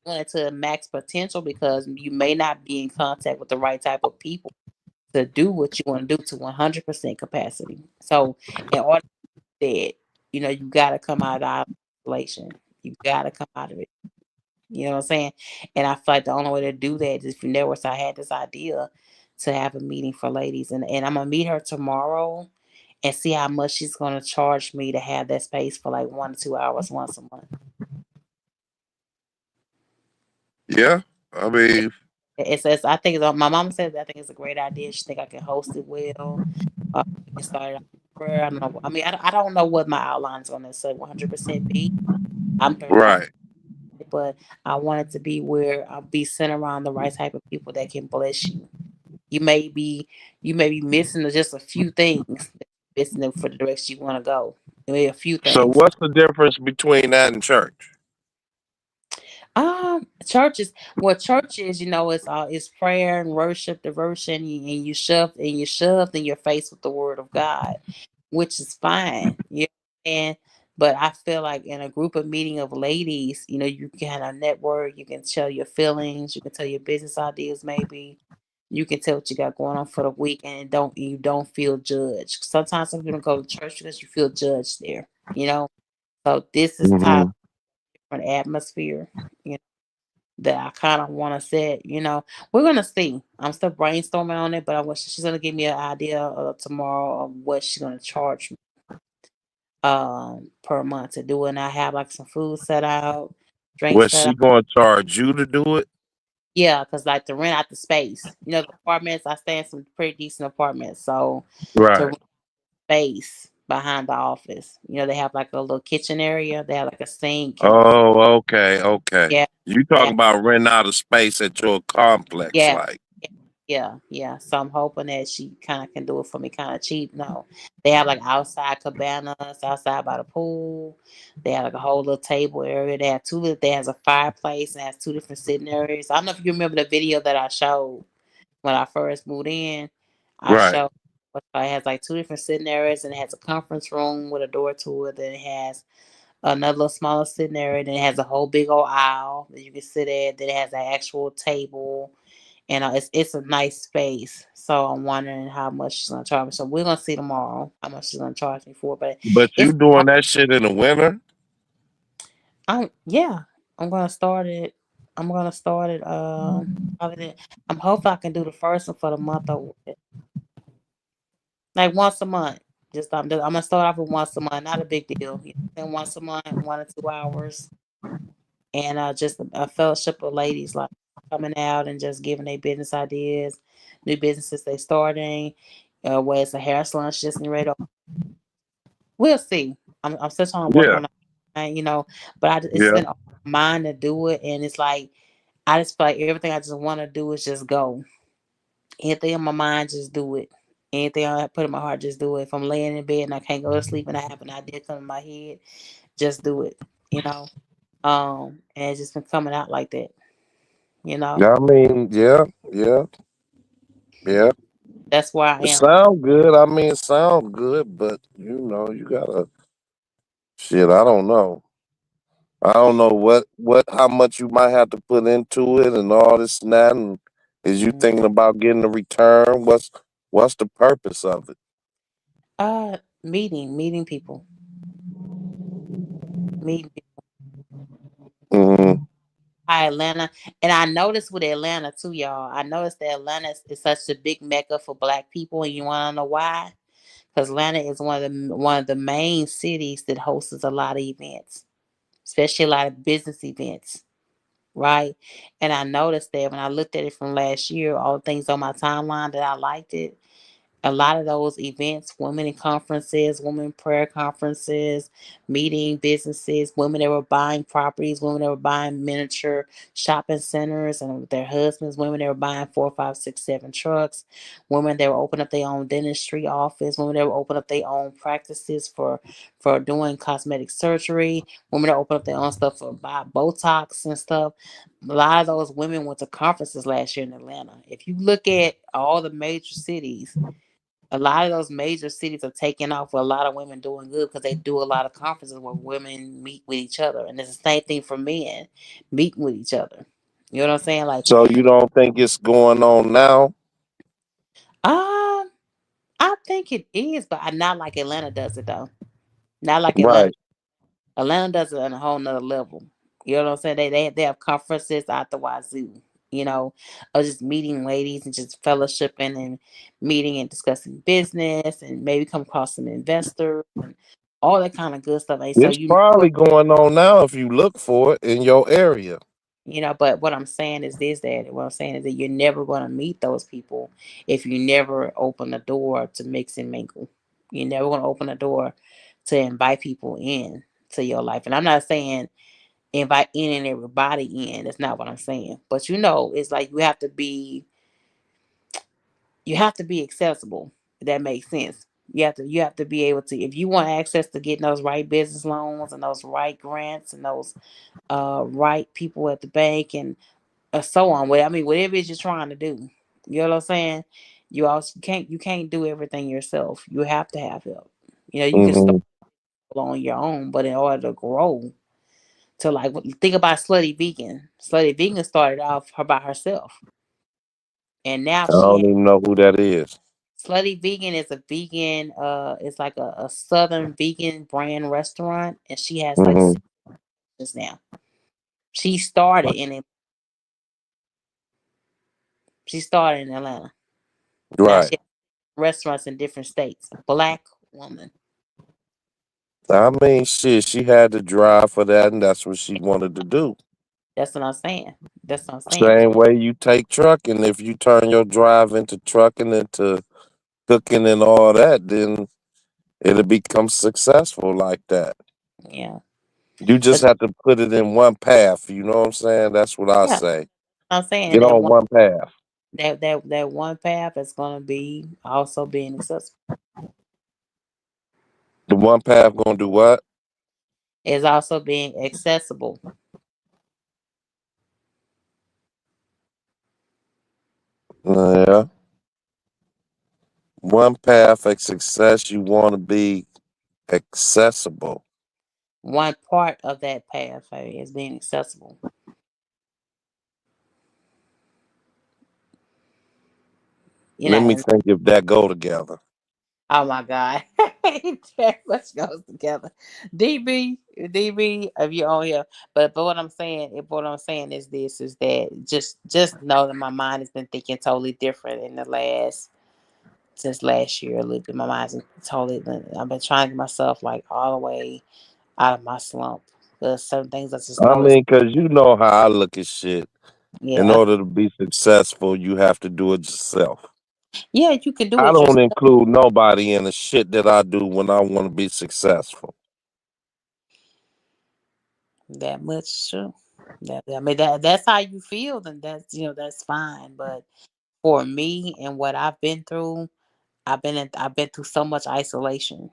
going to max potential because you may not be in contact with the right type of people to do what you want to do to 100% capacity. So in order to do that, you got to come out of isolation. You gotta come out of it. You know what I'm saying? And I feel like the only way to do that is through networks. I had this idea to have a meeting for ladies, and I'm gonna meet her tomorrow and see how much she's gonna charge me to have that space for like 1 to 2 hours once a month. Yeah. I Yeah. mean, It's I think it's, my mom says I think it's a great idea. She think I can host it well. We can start it out with prayer. I don't know. I mean, I don't know what my outline is gonna say 100% be. I'm prepared, right. but I want it to be where I'll be sent around the right type of people that can bless you. You may be you may be missing just a few things, missing it for the direction you want to go. Maybe a few So things. what's the difference between that and church? Churches. What church is, it's prayer and worship, devotion, and you shoved in your face with the word of God, which is fine. And but I feel like in a group of meeting of ladies, you can have a network. You can tell your feelings. You can tell your business ideas. Maybe you can tell what you got going on for the week, and you don't feel judged. Sometimes some people go to church because you feel judged there. You know, so this is type Hmm. of an atmosphere. You that I kind of want to set. We're gonna see. I'm still brainstorming on it, but I wish she's gonna give me an idea tomorrow of what she's gonna charge me per month to do it. And I have like some food set out, drinks Was set she out. going to charge you to do it? Yeah, because like to rent out the space. The apartments I stay in some pretty decent apartments, so to Right. rent space behind the office. They have like a little kitchen area. They have like a sink and Oh, okay, okay. yeah, You they talking about renting out a space at your complex, yeah. like Yeah, yeah. So I'm hoping that she kind of can do it for me kind of cheap. No, they have like outside cabanas outside by the pool. They have like a whole little table area. They have two. They has a fireplace and has two different sitting areas. I don't know if you remember the video that I showed when I first moved in. I right. showed it has like two different sitting areas and it has a conference room with a door to it. Then it has another little smaller sitting area. Then it has a whole big old aisle that you can sit at. Then it has an actual table and it's a nice space. So I'm wondering how much she's gonna charge me. So we're gonna see tomorrow how much she's gonna charge me for. But But you it's doing that shit in the winter? yeah, I'm gonna start it. I'm gonna start it. Probably I'm hoping I can do the first one for the month or like once a month. I'm gonna start off with once a month. Not a big deal. And once a month, 1 to 2 hours, and just a fellowship of ladies like coming out and just giving their business ideas, new businesses they starting, where it's a hair salon just getting ready to. We'll see. I'm still trying to work Yeah, on it, but it's yeah. been on my mind to do it, and it's like I just feel like everything I just want to do is just go. Anything in my mind, just do it. Anything I put in my heart, just do it. If I'm laying in bed and I can't go to sleep and I have an idea come in my head, just do it. You know. And it's just been coming out like that. You know. Yeah, I mean, yeah, yeah, yeah. That's where I It am. sound good. I mean, it sound good, but you gotta shit. I don't know. I don't know how much you might have to put into it and all this and that. And is you Mhm. thinking about getting a return? What's the purpose of it? Meeting people, meeting people. Hmm. Atlanta, and I noticed with Atlanta too, y'all. I noticed that Atlanta is such a big mecca for Black people, and you want to know why? Because Atlanta is one of the main cities that hosts a lot of events, especially a lot of business events, right? And I noticed that when I looked at it from last year, all the things on my timeline that I liked it. A lot of those events, women in conferences, women prayer conferences, meeting businesses, women that were buying properties, women that were buying miniature shopping centers and with their husbands, women that were buying 4, 5, 6, 7 trucks, women that were opening up their own dentistry office, women that were opening up their own practices for doing cosmetic surgery, women that open up their own stuff for buy Botox and stuff. A lot of those women went to conferences last year in Atlanta. If you look at all the major cities, a lot of those major cities are taking off with a lot of women doing good because they do a lot of conferences where women meet with each other. And it's the same thing for men meeting with each other. You know what I'm saying? Like, So you don't think it's going on now? um, I think it is, but not like Atlanta does it though. Not like Atlanta. Right. Atlanta does it on a whole nother level. You know what I'm saying? They have conferences out the wazoo, you know, of just meeting ladies and just fellowshipping and meeting and discussing business and maybe come across some investors and all that kind of good stuff. Like, so It's you probably going on now if you look for it in your area. you know, but what I'm saying is this, that what I'm saying is that you're never going to meet those people if you never open the door to mix and mingle. You're never going to open the door to invite people in to your life. And I'm not saying invite in and everybody in. That's not what I'm saying. But you know, it's like you have to be accessible. If that makes sense. You have to be able to, if you want access to getting those right business loans and those right grants and those right people at the bank and so on. I mean, whatever it is you're trying to do, you know what I'm saying. You can't do everything yourself. You have to have help. You know, you can start Hmm. on your own, but in order to grow, to like think about Slutty Vegan. Slutty Vegan started off her by herself, and now I she don't has even know who that is. Slutty Vegan is a vegan. It's like a southern vegan brand restaurant, and she has like Hmm. 6 now. She started in it. She started in Atlanta. Now Right. she has restaurants in different states. Black woman. I mean, shit, she had to drive for that, and that's what she wanted to do. That's what I'm saying. That's what I'm saying. Same way you take trucking. If you turn your drive into trucking, into cooking and all that, then it'll become successful like that. Yeah. You just But have to put it in one path. You know what I'm saying? That's what I yeah, say. I'm saying Get on one path. that one path is gonna be also being accessible. The one path gonna do what? Is also being accessible. Yeah. One path of success. You want to be accessible. One part of that pathway is being accessible. You know, Let me and think if that go together. oh my God, that much goes together. DB, if you on here, but what I'm saying is this: is that just know that my mind has been thinking totally different in the last since last year. A little bit, my mind's been totally. I've been trying to get myself like all the way out of my slump. There's certain things I just I know is mean, cause you know how I look at shit. In yeah, order to be successful, you have to do it yourself. yeah. You can do I it don't yourself. include nobody in the shit that I do when I want to be successful. That much true. I mean that's how you feel, then that's that's fine. But for me and what I've been through, I've been through so much isolation.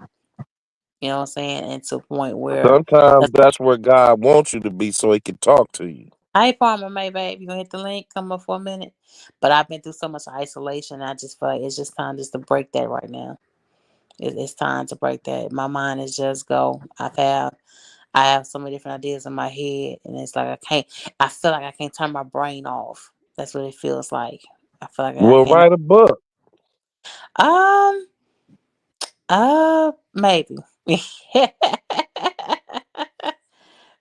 You know what I'm saying? And to a point where Sometimes that's where God wants you to be so he can talk to you. hey Palmer, May babe, you gonna hit the link, come up for a minute. But I've been through so much isolation, I just feel like it's just time just to break that right now. It's time to break that. My mind is just go. I have so many different ideas in my head, and it's like I feel like I can't turn my brain off. That's what it feels like. I feel like I Well, can't. write a book. Um, maybe.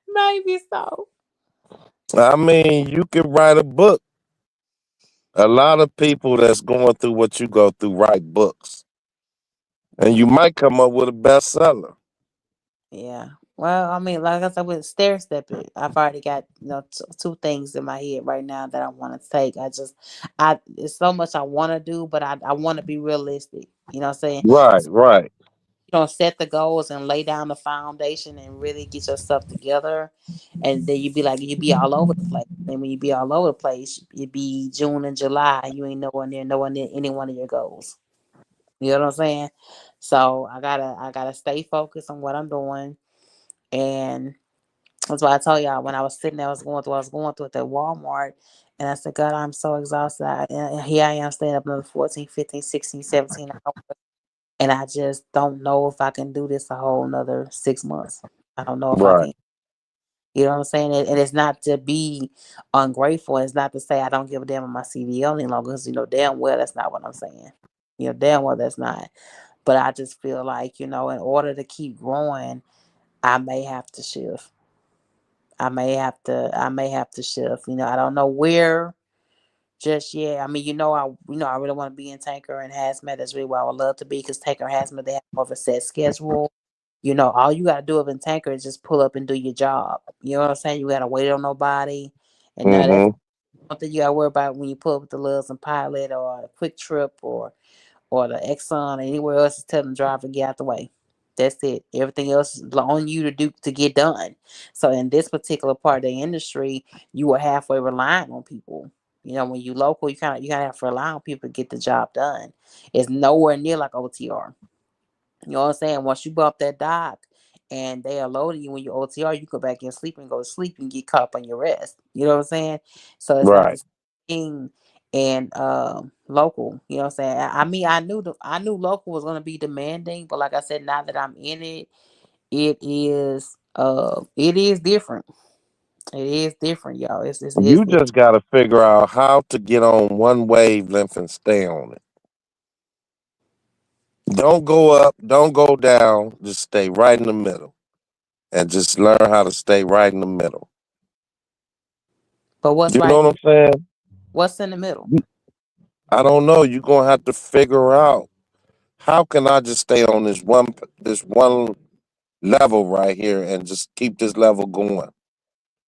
Maybe so. I mean, you can write a book. A lot of people that's going through what you go through write books, and you might come up with a bestseller. Yeah. Well, I mean, like I said, with stair stepping, I've already got two things in my head right now that I want to take. I it's so much I want to do, but I want to be realistic. You know what I'm saying? Right, right, You know, set the goals and lay down the foundation and really get yourself together, and then you be all over the place. And when you be all over the place, it be June and July, you ain't nowhere near any one of your goals. You know what I'm saying? So I gotta stay focused on what I'm doing, and that's why I told y'all when I was sitting there, I was going through at that Walmart, and I said, God, I'm so exhausted. And here I am staying up another 14, 15, 16, 17 hours. And I just don't know if I can do this a whole another 6 months. I don't know if I right. can. You know what I'm saying? And it's not to be ungrateful. It's not to say I don't give a damn on my CDL any longer, because damn well that's not what I'm saying. Damn well that's not. But I just feel like, in order to keep growing, I may have to shift. I may have to shift. I don't know where just yet. I mean, I really want to be in tanker and hazmat. That's really where I would love to be, because tanker and hazmat, they have more of a set schedule. All you gotta do up in tanker is just pull up and do your job. You know what I'm saying? You gotta wait on nobody, and now that's Mm-hmm. one thing you gotta worry about when you pull up with the Loves and Pilot or a Quick Trip or the Exxon or anywhere else. Is telling the driver to get out the way. That's it. Everything else is on you to do to get done. So in this particular part of the industry, you are halfway relying on people. When you local, you kind of have to rely on people to get the job done. It's nowhere near like OTR. You know what I'm saying? Once you bump that dock and they are loading you when you OTR, you go back and sleep and go to sleep and get caught up on your rest. You know what I'm saying? So it's not the Right. same thing in local. You know what I'm saying? I mean, I knew local was gonna be demanding, but like I said, now that I'm in it, it is different. It is different, y'all. You just got to figure out how to get on one wavelength and stay on it. Don't go up, don't go down. Just stay right in the middle, and just learn how to stay right in the middle. But what's You right know what in I'm saying? what's in the middle? I don't know. You're gonna have to figure out how can I just stay on this one level right here and just keep this level going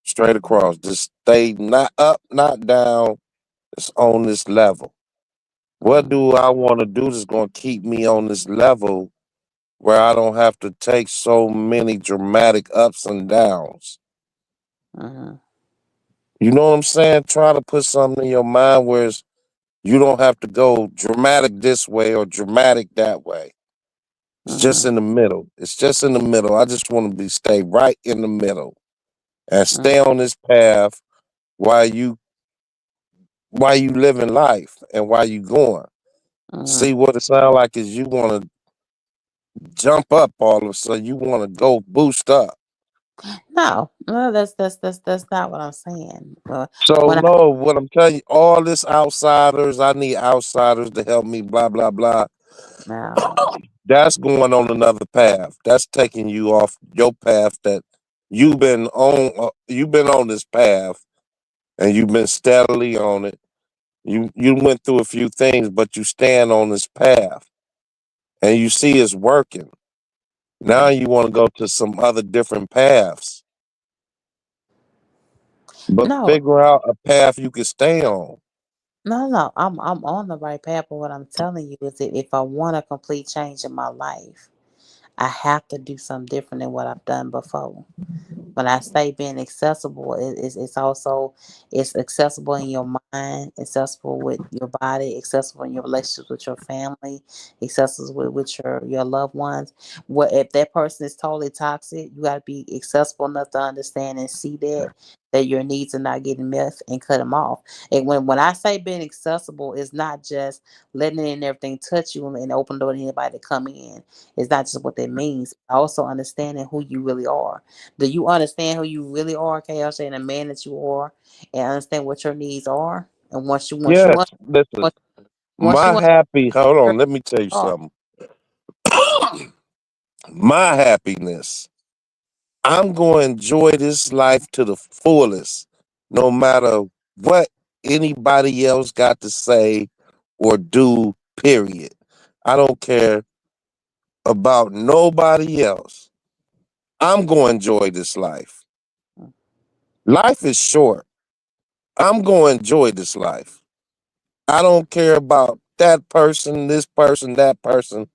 straight across. Just stay not up, not down. It's on this level. What Mm-hmm. do I want to do that's gonna keep me on this level where I don't have to take so many dramatic ups and downs? Mm-hmm. You know what I'm saying? Try to put something in your mind where you don't have to go dramatic this way or dramatic that way. It's just Mm-hmm. in the middle. It's just in the middle. I just want to stay right in the middle and stay on this path while you living life and while you going. Mm-hmm. See what it sound like is you want to jump up all of a sudden. You want to go boost up. No, that's not what I'm saying. So When I no, what I'm telling you, all this outsiders, I need outsiders to help me, blah, blah, blah. now, That's going on another path. That's taking you off your path that you've been on. You've been on this path and you've been steadily on it. You went through a few things, but you stand on this path and you see it's working. Now mm, you want to go to some other different paths, but no, figure out a path you can stay on. no. I'm on the right path. But what I'm telling you is that if I want a complete change in my life, I have to do something different than what I've done before. When I say being accessible, it's also it's accessible in your mind, accessible with your body, accessible in your relationships with your family, accessible with your loved ones. What if that person is totally toxic? You got to be accessible enough to understand and see that your needs are not getting met and cut them off. And when I say being accessible, it's not just letting in everything touch you and open the door to anybody to come in. It's not just what that means. Also understanding who you really are. Do you understand who you really are, KLJ, and the man that you are, and understand what your needs are? And Yes, listen, once you hold understand on, let me tell you are. something. My happiness, I'm going to enjoy this life to the fullest, no matter what anybody else got to say or do, period. I don't care about nobody else. I'm going to enjoy this life. Life is short. I'm going to enjoy this life. I don't care about that person, this person, that person.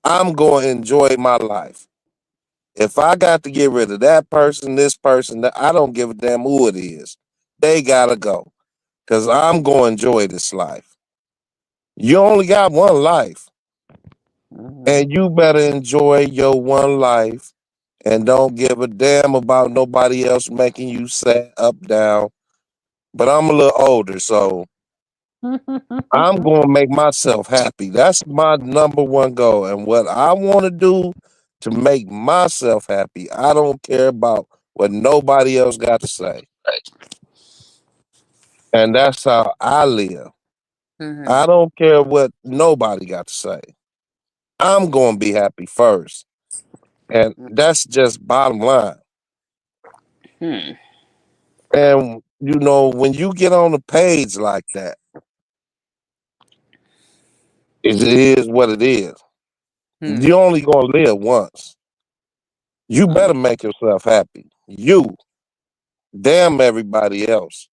I'm going to enjoy my life. If I got to get rid of that person, this person, that I don't give a damn who it is. They gotta go. Cause I'm gonna enjoy this life. You only got one life. Mhm. And you better enjoy your one life and don't give a damn about nobody else making you sad up, down. But I'm a little older, so I'm gonna make myself happy. That's my number one goal. And what I wanna do to make myself happy, I don't care about what nobody else got to say. And that's how I live. I Mhm. don't care what nobody got to say. I'm going to be happy first. And that's just bottom line. Hmm. And you know, when you get on the page like that, it is what it is. Hmm. You only gonna live once. You Hmm. better make yourself happy. You, damn everybody else.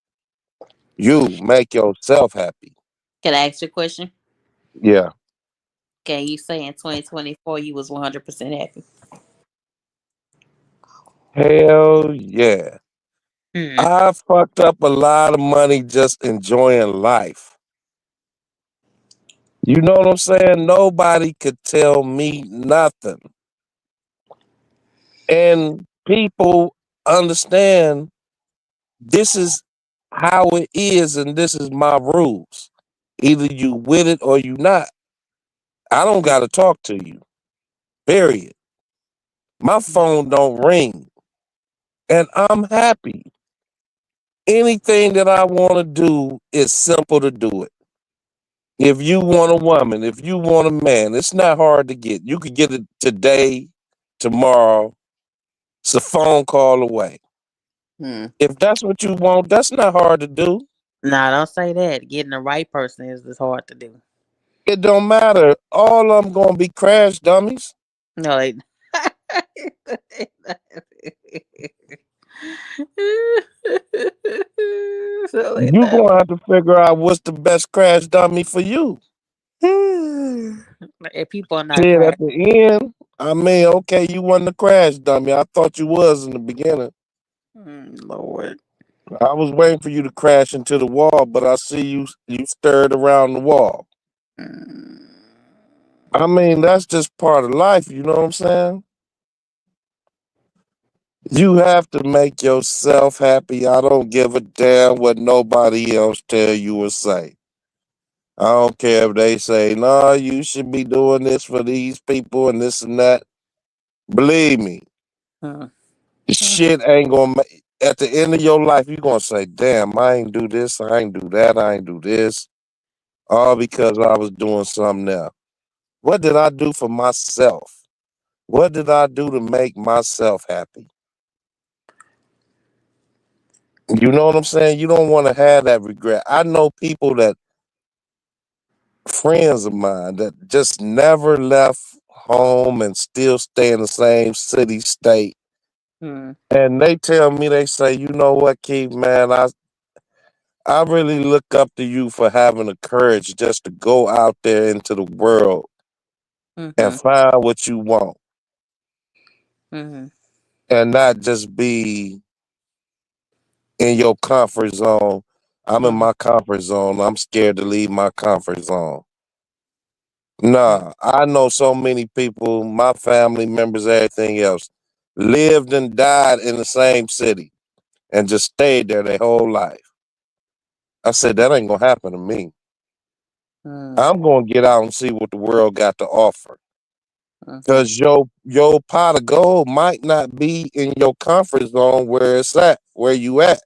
You make yourself happy. Can I ask you a question? Yeah. Can you say in 2024 you was 100% happy? Hell yeah. Hmm. I fucked up a lot of money just enjoying life. You know what I'm saying? Nobody could tell me nothing. And people understand this is how it is and this is my rules. Either you with it or you not. I don't gotta talk to you. Period. My phone don't ring. And I'm happy. Anything that I want to do is simple to do it. If you want a woman, if you want a man, it's not hard to get. You could get it today, tomorrow. It's a phone call away. Hmm. If that's what you want, that's not hard to do. Nah, don't say that. Getting the right person is hard to do. It don't matter. All of them gonna be crash dummies. No, they. So they You not. gonna have to figure out what's the best crash dummy for you. And people are not Shit, crash. at the end, I mean, okay, you wasn't a crash dummy. I thought you was in the beginning. Lord. I was waiting for you to crash into the wall, but I see you stirred around the wall. Mm. I mean, that's just part of life, you know what I'm saying? You have to make yourself happy. I don't give a damn what nobody else tell you or say. I don't care if they say, no, you should be doing this for these people and this and that. Believe me, Mm. Mm. shit ain't gonna make at the end of your life, you're gonna say, damn, I ain't do this, I ain't do that, I ain't do this. All because I was doing something else. What did I do for myself? What did I do to make myself happy? You know what I'm saying? You don't want to have that regret. I know people that friends of mine that just never left home and still stay in the same city, state. Mm. And they tell me, they say, you know what, Keith, man, I really look up to you for having the courage just to go out there into the world and Mhm. find what you want Mhm. and not just be in your comfort zone. I'm in Mhm. my comfort zone. I'm scared to leave my comfort zone. Mhm. Nah, I know so many people, my family members, everything else, lived and died in the same city and just stayed there their whole life. I said, that ain't gonna happen to me. Mhm. I'm gonna get out and see what the world got to offer. Mhm. Cause your pot of gold might not be in your comfort zone where it's at, where you at.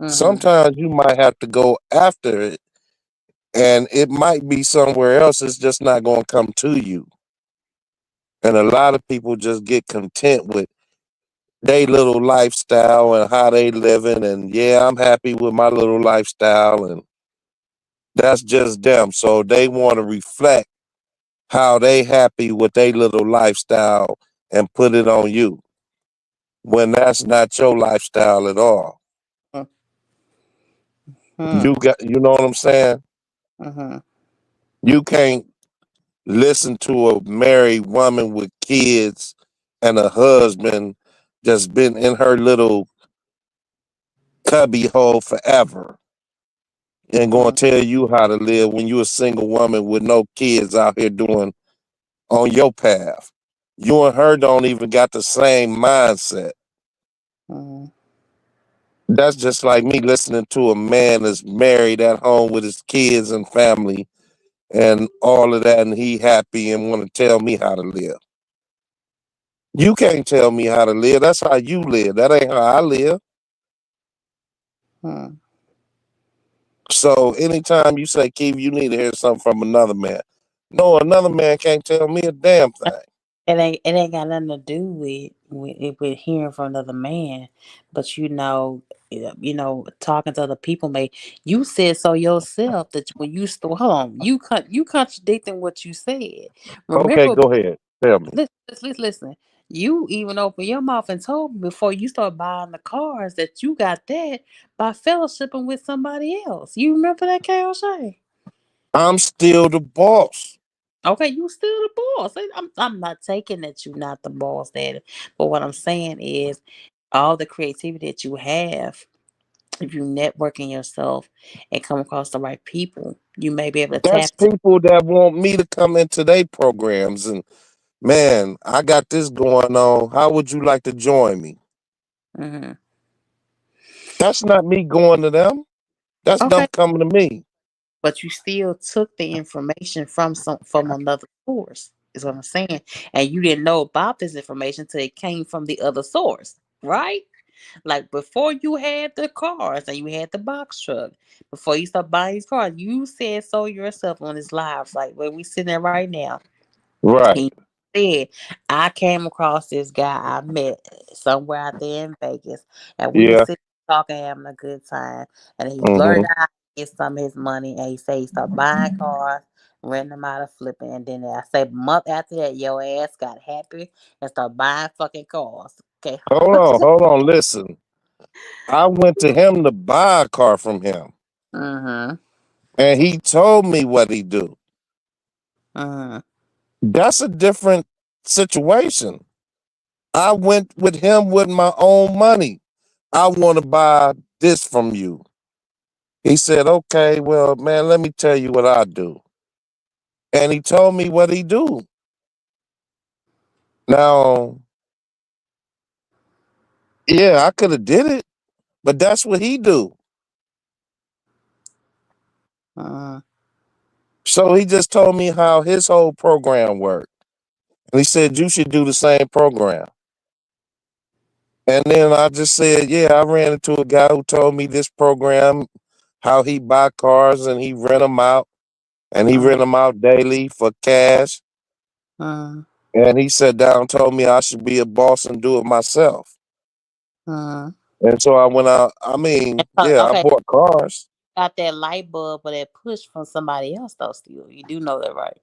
Mhm. Sometimes you might have to go after it and it might be somewhere else. It's just not gonna come to you. And a lot of people just get content with they little lifestyle and how they living. And yeah, I'm happy with my little lifestyle. And that's just them. So they want to reflect how they happy with their little lifestyle and put it on you when that's not your lifestyle at all. Mhm. You know what I'm saying? Mhm. You can't listen to a married woman with kids and a husband that's been in her little cubby hole forever and gonna Mhm. tell you how to live when you a single woman with no kids out here doing on your path. You and her don't even got the same mindset. Mhm. That's just like me listening to a man that's married at home with his kids and family and all of that, and he happy and want to tell me how to live. You can't tell me how to live. That's how you live. That ain't how I live. Mhm. So anytime you say, Keith, you need to hear something from another man. No, another man can't tell me a damn thing. it ain't got nothing to do with hearing from another man, but talking to other people may you said so yourself that when you still hold on, you contradicting what you said. Okay, Remember, go ahead. Tell me. listen. You even opened your mouth and told me before you start buying the cars that you got that by fellowshipping with somebody else. You remember that, Carol Shay? I'm still the boss. Okay, you still the boss. I'm not taking that you not the boss, daddy. But what I'm saying is all the creativity that you have, if you networking yourself and come across the right people, you may be able to That's tap to. people that want me to come into their programs and man, I got this going on. How would you like to join me? Hmm. That's not me going to them. That's them Okay, coming to me. but you still took the information from another source. Is what I'm saying, and you didn't know about this information until it came from the other source, right? Like before you had the cars and you had the box truck, before you start buying these cars, you said so yourself on this live, like where we sitting there right now. Right. He said, I came across this guy I met somewhere out there in Vegas, and we were Yeah. sitting talking, having a good time. And he blurted Hmm. out get some of his money, and he said he started buying cars, renting them out, and flipping. And then I say, a month after that, your ass got happy and started buying fucking cars. Okay. Hold on, listen. I went to him to buy a car from him. Mm-hmm. And he told me what he do. Mm-hmm. That's a different situation. I went with him with my own money. I want to buy this from you. He said, okay, well, man, let me tell you what I do. And he told me what he do. Now, yeah, I could have did it, but that's what he do. Mm-hmm. So he just told me how his whole program worked. And he said, you should do the same program. And then I just said, yeah, I ran into a guy who told me this program, how he buy cars and he rent them out. And he rent them out daily for cash. Mm-hmm. And he sat down and told me I should be a boss and do it myself. Mm-hmm. And so I went out. I mean, yeah, I Okay, bought cars. got that light bulb or that push from somebody else though. Still, you do know that, right?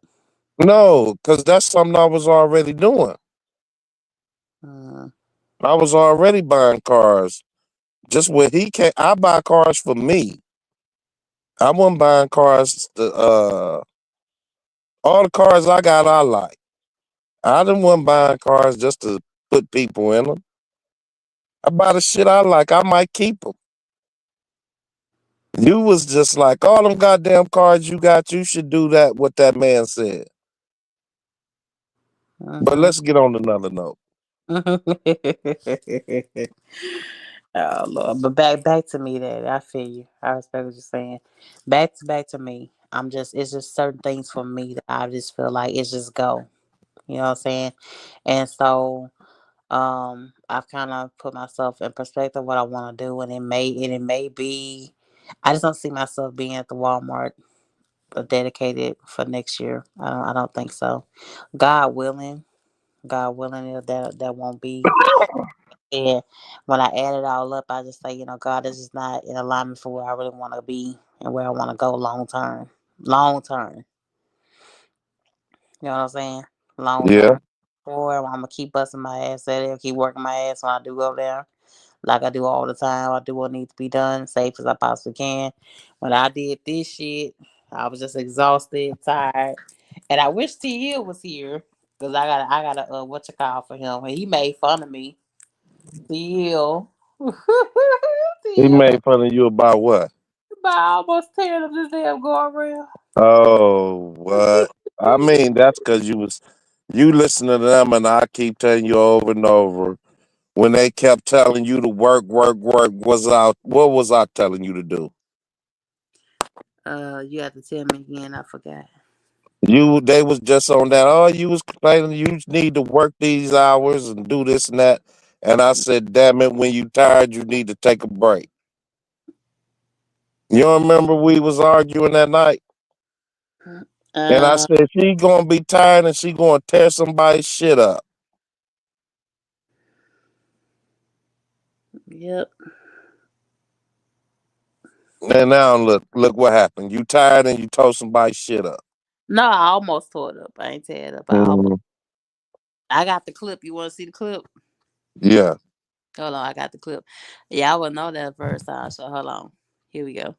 No, because that's something I was already doing. Mm-hmm. I was already buying cars. Just where he came, I buy cars for me. I wasn't buying cars. All the cars I got, I like. I didn't want buying cars just to put people in them. I buy the shit I like. I might keep them. You was just like all them goddamn cars you got. You should do that. What that man said. But Mm-hmm. let's get on another note. Oh Lord, but back to me. That I feel you. I respect what you're saying. Back to me. It's just certain things for me that I just feel like it's just go. You know what I'm saying? And so I've kind of put myself in perspective what I want to do, and it may be. I just don't see myself being at the Walmart dedicated for next year. I don't think so. God willing, God willing, that won't be. And when I add it all up, I just say, God, this is not in alignment for where I really want to be and where I want to go long term. Long term. You know what I'm saying? Long Yeah, term. Boy, I'm gonna keep busting my ass at it, keep working my ass when I do go there. Like I do all the time. I do what needs to be done, safe as I possibly can. When I did this shit, I was just exhausted, tired. And I wish T Hill was here. Cause I got a what you call for him. He made fun of me. T Hill. T he Hill made fun of you about what? by almost tearing up this damn guardrail. Oh, what? I mean, that's because you listen to them, and I keep telling you over and over. When they kept telling you to work, work, work, what was I telling you to do? You have to tell me again. I forgot. They was just on that. Oh, you was complaining you need to work these hours and do this and that. And I said, damn it, when you tired, you need to take a break. You don't remember we was arguing that night? And I Uh, said, she gonna be tired and she gonna tear somebody's shit up. yep. And now look what happened. You tired and you tore somebody's shit up. No, I almost tore it up. I ain't tear it up. Mhm. I got the clip. You want to see the clip? Yeah. Hold on, I got the clip. Yeah, I wouldn't know that first time. So hold on. Here we go.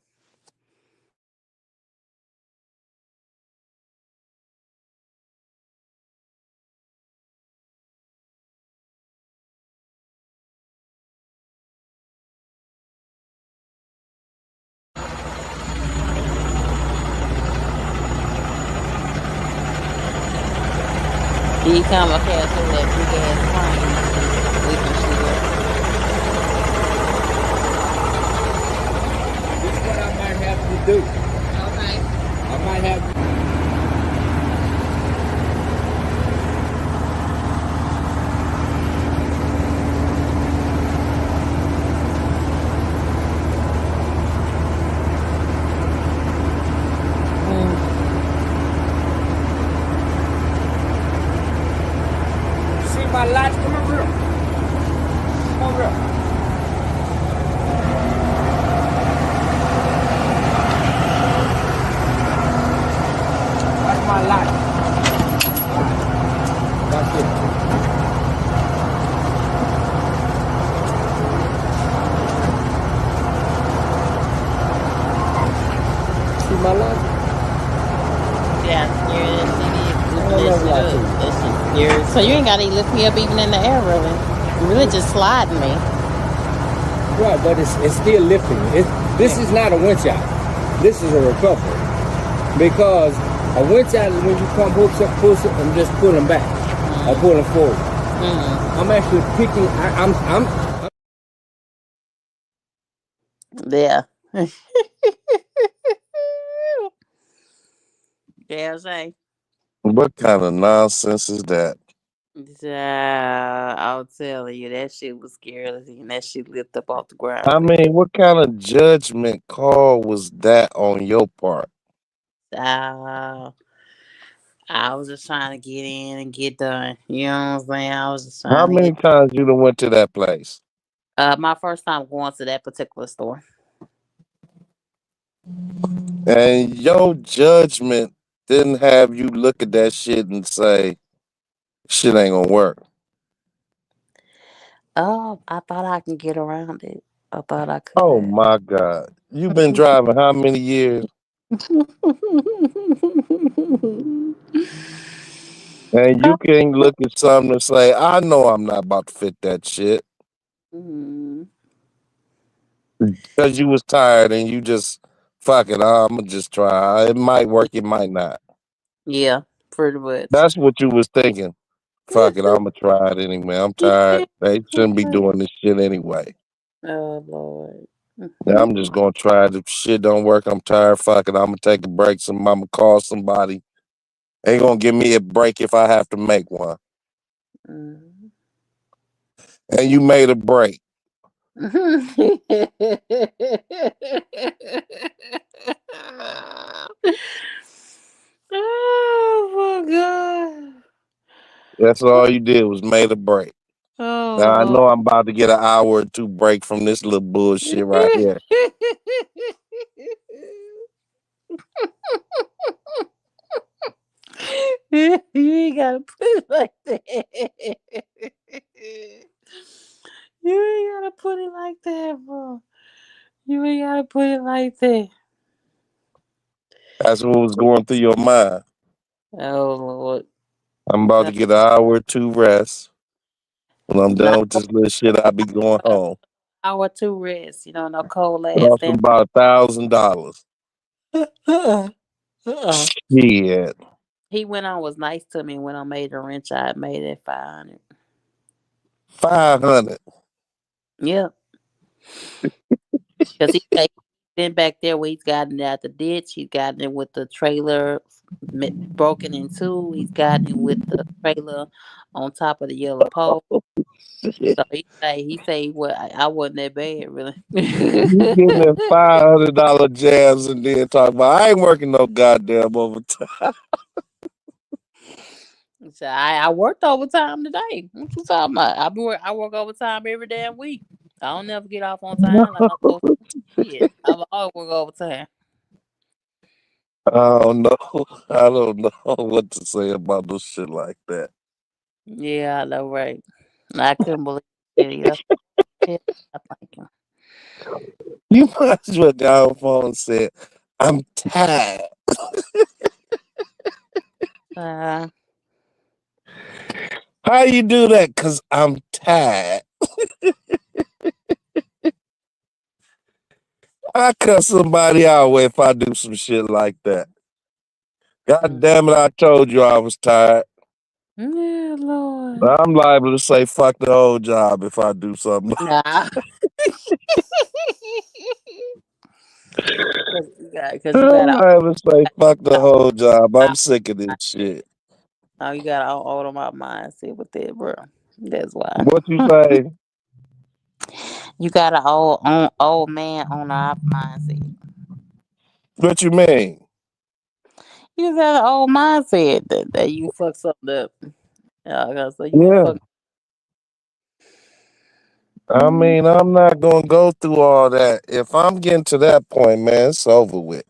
He come up here to that big ass crane and shit, whipping shit up. This is what I might have to do. Okay. I might have. Mm. See my lights? Come over here. Come over here. That's my light. That's it. See my light? Yeah, scary that shit is I whipping don't that know shit why up. to. That shit scary. So you ain't gotta even lift me up even in the air, really. You really just sliding me. Right, but it's still lifting. This is not a winch out. This is a recovery. Because a winch out is when you come hooks up, push it, and just pull them back. Or pull them forward. Mm. I'm actually picking. I'm Yeah. Yeah, I'm saying. What kind of nonsense is that? I'll tell you that shit was scary and that shit lift up off the I ground. mean, what kind of judgment call was that on your part? Uh, I was just trying to get in and get done. You know what I'm saying? I was just How trying to many get. times you done went to that place? My first time going to that particular store. And your judgment didn't have you look at that shit and say, shit ain't gonna work. Oh, I thought I can get around it. I thought I Oh could. my God. You been driving how many years? And you can look at something and say, I know I'm not about to fit that shit. Mhm. Because you was tired and you just, fuck it, I'm going to just try. It might work, it might not. Yeah, pretty much. That's what you was thinking. Fuck it, I'm going to try it anyway. I'm tired. They shouldn't be doing this shit anyway. Oh Lord. Yeah, I'm just going to try it. If shit don't work, I'm tired. Fuck it, I'm going to take a break. I'm going to call somebody. Ain't going to give me a break if I have to make one. Mhm. And you made a break. Oh my god. That's all you did was made a break. Now I Oh know I'm about to get an hour or two break from this little bullshit right Lord. here. You ain't gotta put it like that. You ain't gotta put it like that, bro. You ain't gotta put it like that. That's what was going through your mind. Oh Lord. I'm about Uh, to get an hour or two rest. When I'm Not done with this little shit, I'll be going home. hour two rest. You know, no cold ass Cost stand. about $1,000. Uh-uh. Shit. He went on was nice to me when I made the wrench. I made it 500. 500. Yeah, because he say been back there where he's gotten it out the ditch. He's gotten it with the trailer broken in two. He's gotten it with the trailer on top of the yellow pole. So he say what I wasn't that bad really. You getting them $500 jabs and then talk about I ain't working no goddamn overtime. So I worked overtime today. What you talking about? I work overtime every damn week. I don't never get off on time like I'm supposed to. Shit, I always work overtime. I don't know. I don't know what to say about no shit like that. Yeah, I know, right? I couldn't believe it. That's shit. I think. You might as well got on the phone and said, I'm tired. Uh, How you do that? Cause I'm tired. I cut somebody out if I do some shit like that. God mm, damn it, I told you I was tired. yeah, Lord. I'm liable to say fuck the whole job if I do something. Nah. Cause you I'm gotta liable to say fuck the whole job. I'm sick of this shit. oh, you gotta order my mindset with that, bro. That's why. What you say? You got an old man on our mindset. What you mean? You just have an old mindset that you fuck something up. So you Yeah. fuck. I Mm. mean, I'm not gonna go through all that. If I'm getting to that point, man, it's over with.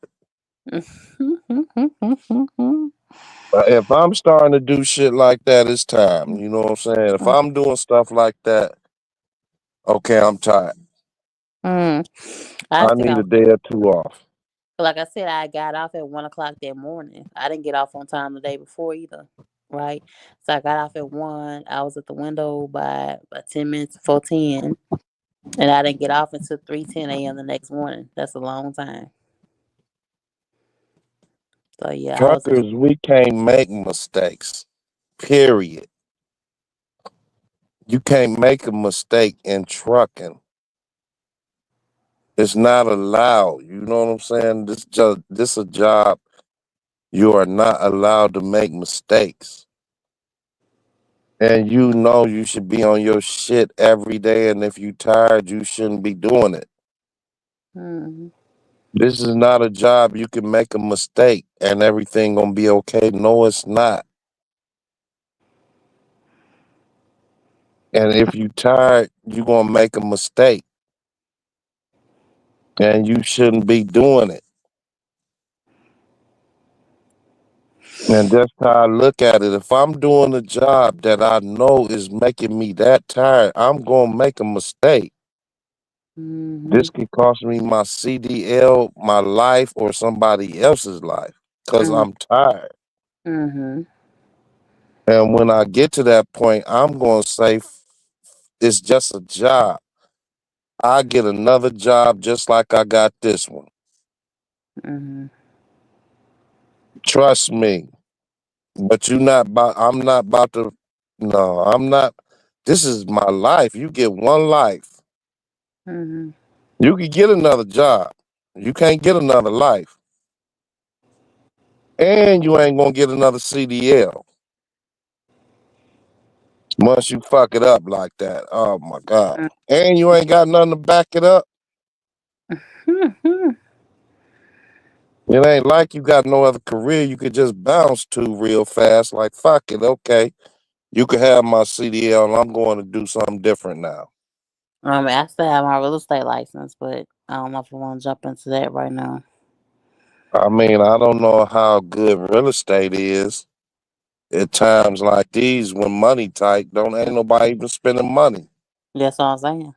But if I'm starting to do shit like that, it's time. You know what I'm saying? If I'm doing stuff like that, okay, I'm tired. Mm. I I think need I a day or two off. like I said, I got off at 1 o'clock that morning. I didn't get off on time the day before either. Right. So I got off at 1. I was at the window by 10 minutes before 10. And I didn't get off until 3:10 a.m. the next morning. That's a long time. So yeah, I was in. Truckers, we can't make mistakes. Period. You can't make a mistake in trucking. It's not allowed. You know what I'm saying? This a job. You are not allowed to make mistakes. And you know you should be on your shit every day. And if you tired, you shouldn't be doing it. Mhm. This is not a job you can make a mistake and everything gonna be okay. No, it's not. And if you tired, you gonna make a mistake. And you shouldn't be doing it. And that's how I look at it. If I'm doing a job that I know is making me that tired, I'm gonna make a mistake. This Mhm. could cost me my CDL, my life, or somebody else's life because Mhm. I'm tired. Mhm. And when I get to that point, I'm gonna say it's just a job. I get another job just like I got this one. Mhm. Trust me. But I'm not about to no, I'm not this is my life. You get one life. Mhm. You can get another job. You can't get another life. And you ain't gonna get another CDL once you fuck it up like that. Oh my God. And you ain't got nothing to back it up. Mhm. It ain't like you got no other career you could just bounce to real fast. Like, fuck it, okay. You could have my CDL and I'm going to do something different now. I still have my real estate license, but I don't know if I want to jump into that right now. I mean, I don't know how good real estate is at times like these when money tight. Don't ain't nobody even spending money. That's all I'm saying.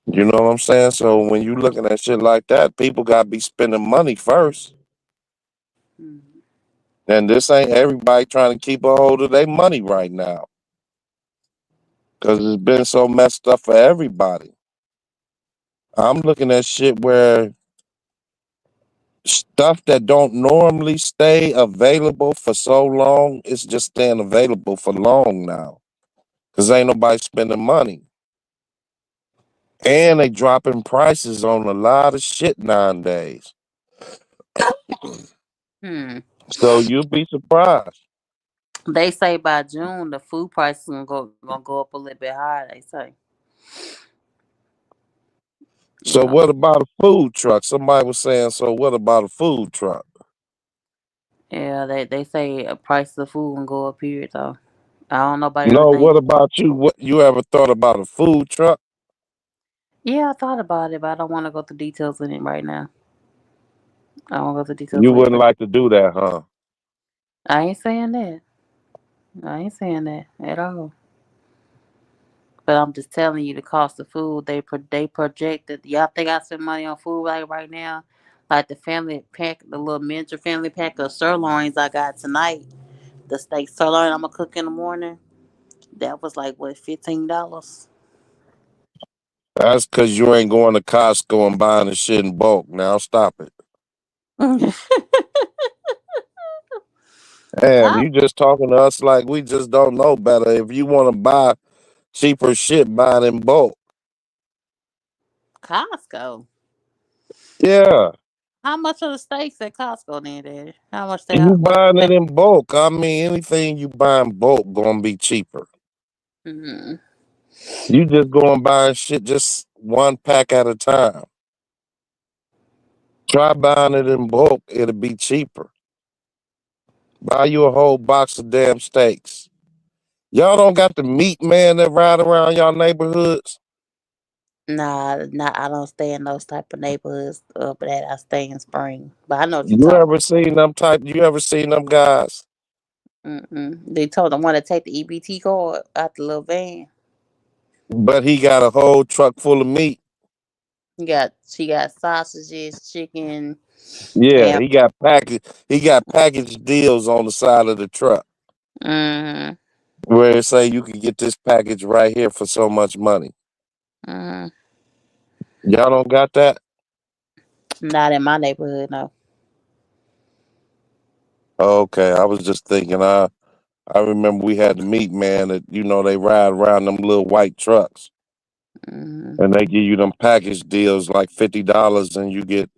You know what I'm saying? So when you looking at shit like that, people gotta be spending money first. Mhm. And this ain't everybody trying to keep a hold of their money right now. Cause it's been so messed up for everybody. I'm looking at shit where stuff that don't normally stay available for so long, it's just staying available for long now. Cause ain't nobody spending money. And they dropping prices on a lot of shit nowadays. Hmm. So you'll be surprised. They say by June the food prices gonna go up a little bit higher. They say, you So know. what about a food truck? Somebody was saying, so what about a food truck? Yeah, they say prices of food gonna go up here though. I don't know about No, everything. what about you? What you ever thought about a food truck? Yeah, I thought about it, but I don't want to go through details in it right now. I won't go through details You with it wouldn't right. like to do that, huh? I ain't saying that. I ain't saying that at all. But I'm just telling you the cost of food. They projected. Y'all think I spend money on food like right now? Like the family pack, the little miniature family pack of sirloins I got tonight. The steak sirloin I'm gonna cook in the morning. That was like what, $15. That's because you ain't going to Costco and buying the shit in bulk. Now stop it. Damn, Costco. you just talking to us like we just don't know better. If you want to buy cheaper shit, buy it in bulk. Costco. Yeah, How much are the steaks at Costco then, Daddy? How much they you are? What buying they? it in bulk. I mean, anything you buy in bulk gonna be cheaper. Mm-hmm. You just going buying shit just one pack at a time. Try buying it in bulk, it'll be cheaper. Buy you a whole box of damn steaks. Y'all don't got the meat man that ride around y'all neighborhoods. Nah, I don't stay in those type of neighborhoods. But that I stay in Spring. But I know what you're You talking ever about. seen them type? You ever seen them guys? Mm-mm. They told them want to take the EBT card out the little van. But he got a whole truck full of meat. She got sausages, chicken, Yeah, and he got package deals on the side of the truck mm-hmm, where it say you can get this package right here for so much money. mm-hmm. Y'all don't got that? Not in my neighborhood, no. Okay, I was just thinking. I remember we had the meat man that they ride around them little white trucks Mm-hmm, and they give you them package deals like $50 and you get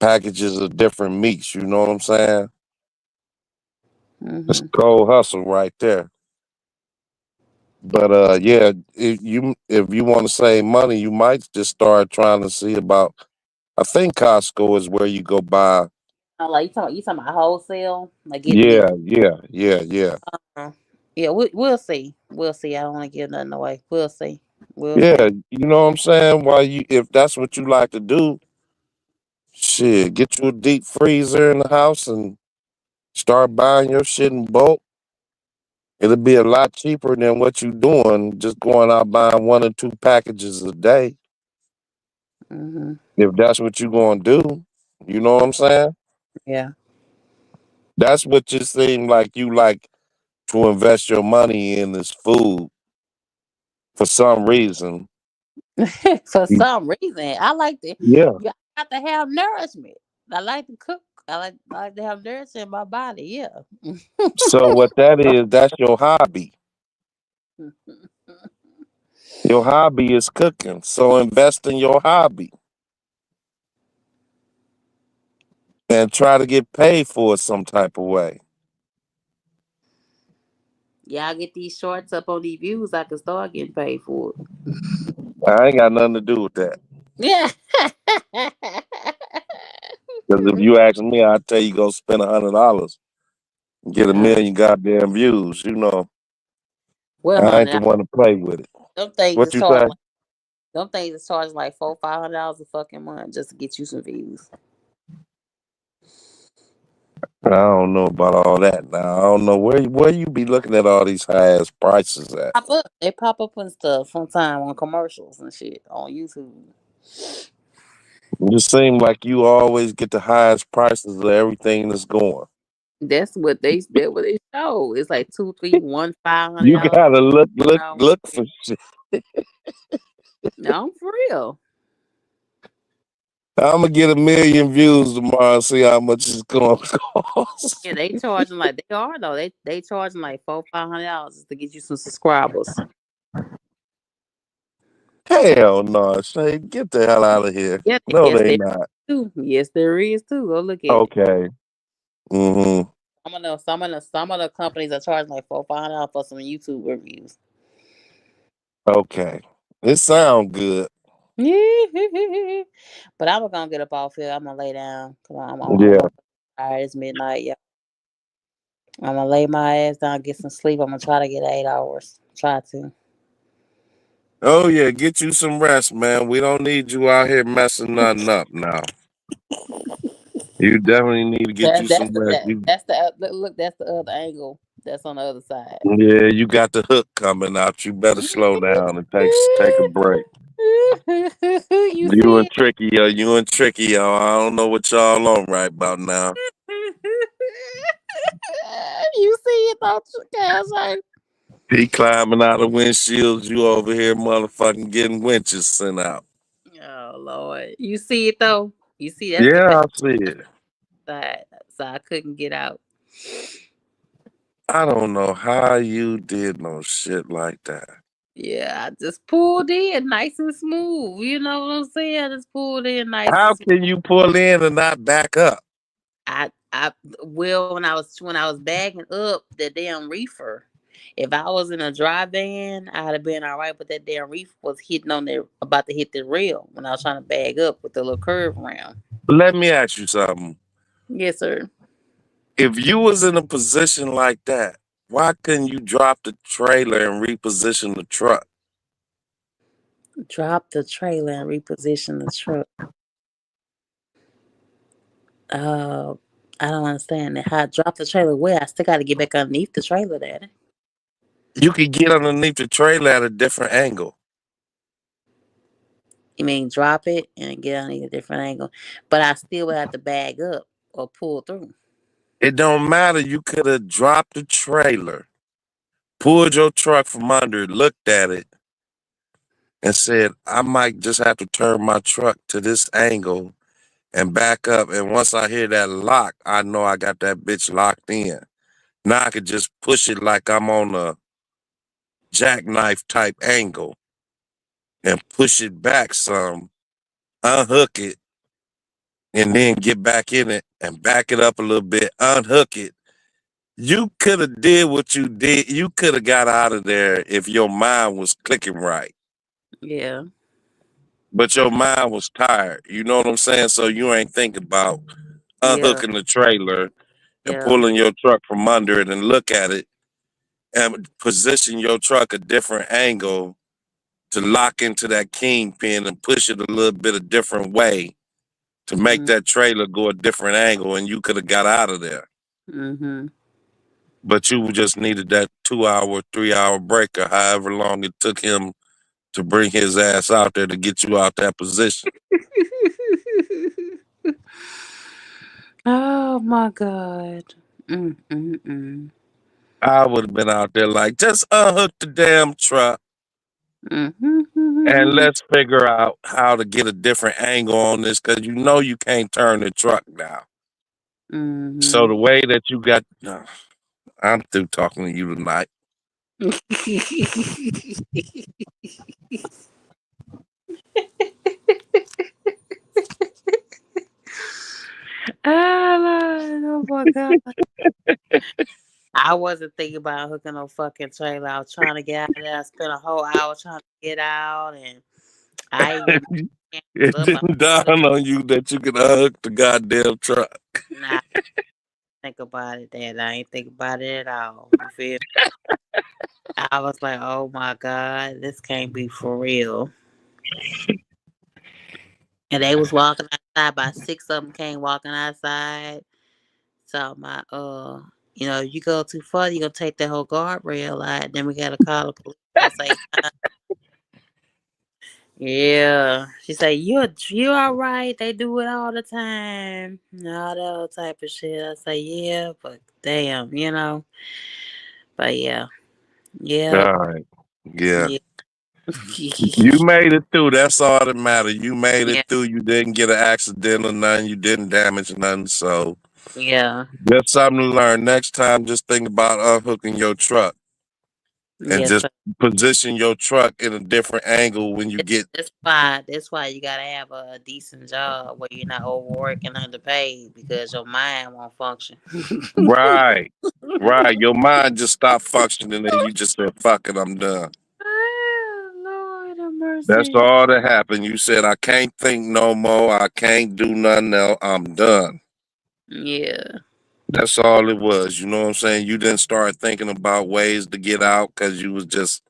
packages of different meats. You know what I'm saying? It's mm-hmm. cold hustle right there. But yeah, if you want to save money, you might just start trying to see about. I think Costco is where you go buy. Oh, like you talking about wholesale, like getting Yeah, it. yeah, yeah, yeah, Uh, yeah, we'll see. We'll see. I don't want to give nothing away. We'll see. We'll yeah. see. You know what I'm saying? Why if that's what you like to do, shit, get you a deep freezer in the house and start buying your shit in bulk. It'll be a lot cheaper than what you doing just going out buying one or two packages a day. Mm-hmm. If that's what you gonna do, you know what I'm saying? Yeah. That's what you seem like you like to invest your money in is food for some reason. For some reason, I like to. Yeah. You got to have nourishment. I like to cook. I like to have nourishment in my body. Yeah. So what that is, that's your hobby. Your hobby is cooking. So invest in your hobby and try to get paid for it some type of way. Y'all get these shorts up on these views. I can start getting paid for it. I ain't got nothing to do with that. Yeah. Because if you ask me, I'd tell you go spend $100 and get a Nah. million goddamn views. Well, I ain't honey, the one to play with it. them things What is you say? charged like them things is charged like $400-500 a fucking month just to get you some views. I don't know about all that now. I don't know where you be looking at all these high ass prices at. Pop up. They pop up and stuff sometime on commercials and shit on YouTube. It just seems like you always get the highest prices of everything that's going. That's what they show. It's like two, three, one, five hundred You dollars. gotta look, look, $1. look for shit. No, for real. I'm gonna get a million views tomorrow and see how much it's gonna cost. Yeah, they charging like they are though. They charging like $400-500 to get you some subscribers. Hell no, Shay, get the hell out of here. Yeah, No, yes they there not. is too. Yes, there is too. Go look at it. Okay. Mm-hmm. Some of the companies are charging like $400 for some YouTube reviews. Okay. It sound good. But I'm gonna get up off here. I'm gonna lay down because Yeah. I'm tired. It's midnight. Yeah, I'm gonna lay my ass down, get some sleep. I'm gonna try to get 8 hours. Try to. Oh yeah, get you some rest, man. We don't need you out here messing nothing up now. You definitely need to get you some rest. That's the look. That's the other angle. That's on the other side. Yeah, you got the hook coming out. You better slow down and take a break. You You see and Tricky, yo. You and Tricky, yo. I don't know what y'all on right about now. it? You see it, don't you, Cass? He climbing out of windshields. You over here, motherfucking getting winches sent out. Oh Lord, you see it though. You see that's the Yeah, bad I see it. side. So I couldn't get out. I don't know how you did no shit like that. Yeah, I just pulled in nice and smooth. You know what I'm saying? I just pulled in nice and How smooth. can you pull in and not back up? I well when I was bagging up the damn reefer. If I was in a dry van, I'd have been all right. But that damn reefer was hitting on there, about to hit the rail when I was trying to bag up with the little curve around. Let me ask you something. Yes, sir. If you was in a position like that, why couldn't you drop the trailer and reposition the truck? Drop the trailer and reposition the truck. Uh, I don't understand that. How I drop the trailer where? I still got to get back underneath the trailer, Daddy. You could get underneath the trailer at a different angle. You mean drop it and get underneath a different angle, but I still would have to bag up or pull through. It don't matter. You could have dropped the trailer, pulled your truck from under it, looked at it, and said, I might just have to turn my truck to this angle and back up. And once I hear that lock, I know I got that bitch locked in. Now I could just push it like I'm on a jackknife type angle and push it back some, unhook it, and then get back in it and back it up a little bit, unhook it. You could have did what you did. You could have got out of there if your mind was clicking right. Yeah, But your mind was tired. You know what I'm saying? So you ain't thinking about yeah, unhooking the trailer and yeah. pulling your truck from under it and look at it and position your truck a different angle to lock into that kingpin and push it a little bit a different way to make that trailer go a different angle, and you could have got out of there. Mm-hmm. But you just needed that 2 hour, 3 hour break or however long it took him to bring his ass out there to get you out that position. Oh my God. Mm-mm-mm. I would have been out there like, just unhook the damn truck and Mm-hmm. let's figure out how to get a different angle on this because you know you can't turn the truck now. So Mm-hmm. the way that you got, I'm through talking to you tonight. Oh my God. I wasn't thinking about hooking no fucking trailer. I was trying to get out of there. I spent a whole hour trying to get out, and I even It up. didn't dawn on you that you could unhook the goddamn truck. Nah, think about it, Dad. I ain't think about it at all. You feel? I was like, oh my God, this can't be for real. And they was walking outside. About six of them came walking outside. So my you go too far, you gonna take that whole guardrail out. Then we gotta call the police. I say, yeah. She say, you all right? They do it all the time. All that other type of shit. I say, yeah, but damn. But yeah, yeah, All right. Yeah. yeah, You made it through. That's all that matters. You made it yeah, through. You didn't get an accident or nothing. You didn't damage nothing. So yeah. that's something to learn. Next time, just think about unhooking your truck. and Yes, just sir. position your truck in a different angle when you get That's why you gotta have a decent job where you're not overworking underpaid because your mind won't function. right. Right. Your mind just stopped functioning and you just said, fuck it, I'm done. Ah, Lord have That's mercy. all that happened. You said, I can't think no more. I can't do nothing else. I'm done. Yeah, That's all it was. You know what I'm saying? You didn't start thinking about ways to get out because you was just,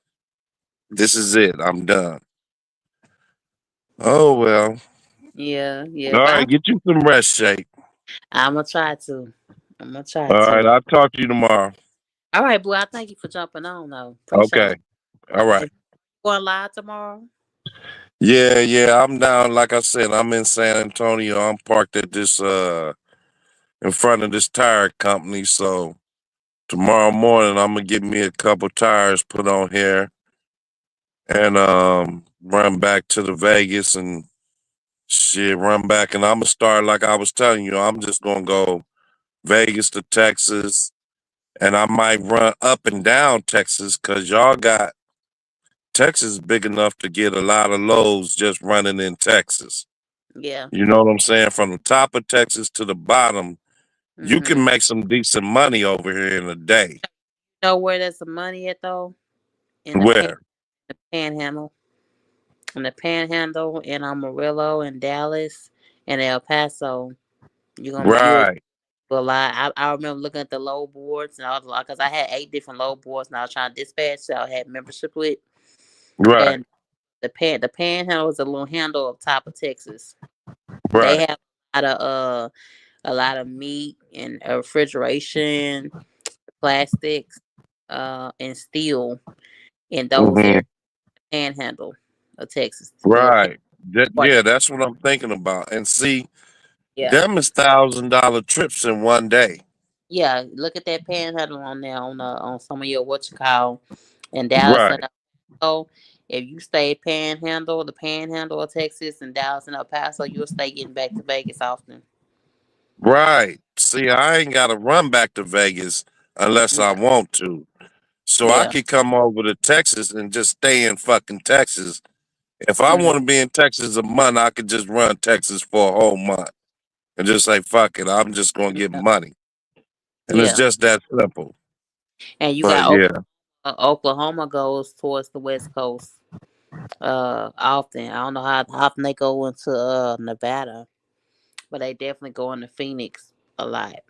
this is it. I'm done. Oh, well. yeah, yeah. All But right. Get you some rest, Shake. I'm gonna try to. I'm gonna try All right. to. I'll talk to you tomorrow. All right, boy. I thank you for jumping on though. Appreciate Okay. it. All right. If you going live tomorrow? Yeah, yeah. I'm down. Like I said, I'm in San Antonio. I'm parked at this, in front of this tire company. So tomorrow morning, I'm going to get me a couple tires put on here and, run back to the Vegas and shit, run back. And I'm going to start, like I was telling you, I'm just going to go Vegas to Texas. And I might run up and down Texas because y'all got Texas big enough to get a lot of loads just running in Texas. Yeah. You know what I'm saying? From the top of Texas to the bottom, you Mm-hmm. can make some decent money over here in a day. Know where there's some money at though? In Where? the panhandle. In the panhandle in Amarillo and Dallas and El Paso. You'll Right, a lot. I remember looking at the low boards and I was like, because I had 8 different low boards and I was trying to dispatch, so I had membership with. right, And the panhandle is a little handle up top of Texas. They right. have a lot of meat and refrigeration, plastics, and steel in those Hmm. areas. Panhandle of Texas. Little Right. part. Yeah, that's what I'm thinking about. And see, Yeah. them is $1,000 trips in one day. Yeah. Look at that panhandle on there on some of your what you call in Dallas and Right, El Paso. If you stay the panhandle of Texas and Dallas and El Paso, you'll stay getting back to Vegas often. right. See, I ain't got to run back to Vegas unless I Yeah. want to. So I Yeah. could come over to Texas and just stay in fucking Texas. If I Hmm. want to be in Texas a month, I could just run Texas for a whole month and just say, fuck it, I'm just going to get Yeah. money. And it's Yeah. just that simple. And you But got yeah, Oklahoma goes towards the West Coast often. I don't know how often they go into Nevada, but they definitely go into Phoenix a lot.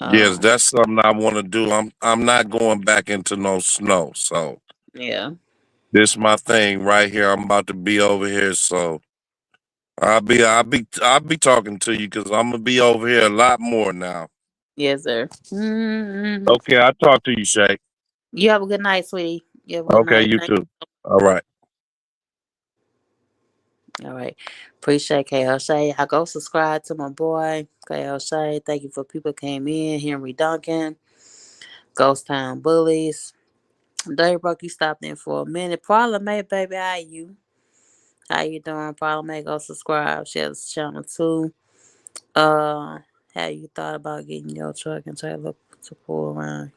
yes, Um, that's something I want to do. I'm not going back into no snow. So yeah. this my thing right here. I'm about to be over here. So I'll be talking to you because I'm gonna be over here a lot more now. Yes, sir. Hmm. Okay, I'll talk to you, Shay. You have a good night, sweetie. You have a good Okay, night. you too. All right. All right. Appreciate KL Shay. I go subscribe to my boy, KL Shay. Thank you for people came in. Henry Duncan, Ghost Town Bullies. Dave Brook, you stopped in for a minute. Parliament, baby, how you? How you doing? Parliament, go subscribe. Share this channel too. Have you thought about getting your truck and trailer to pull around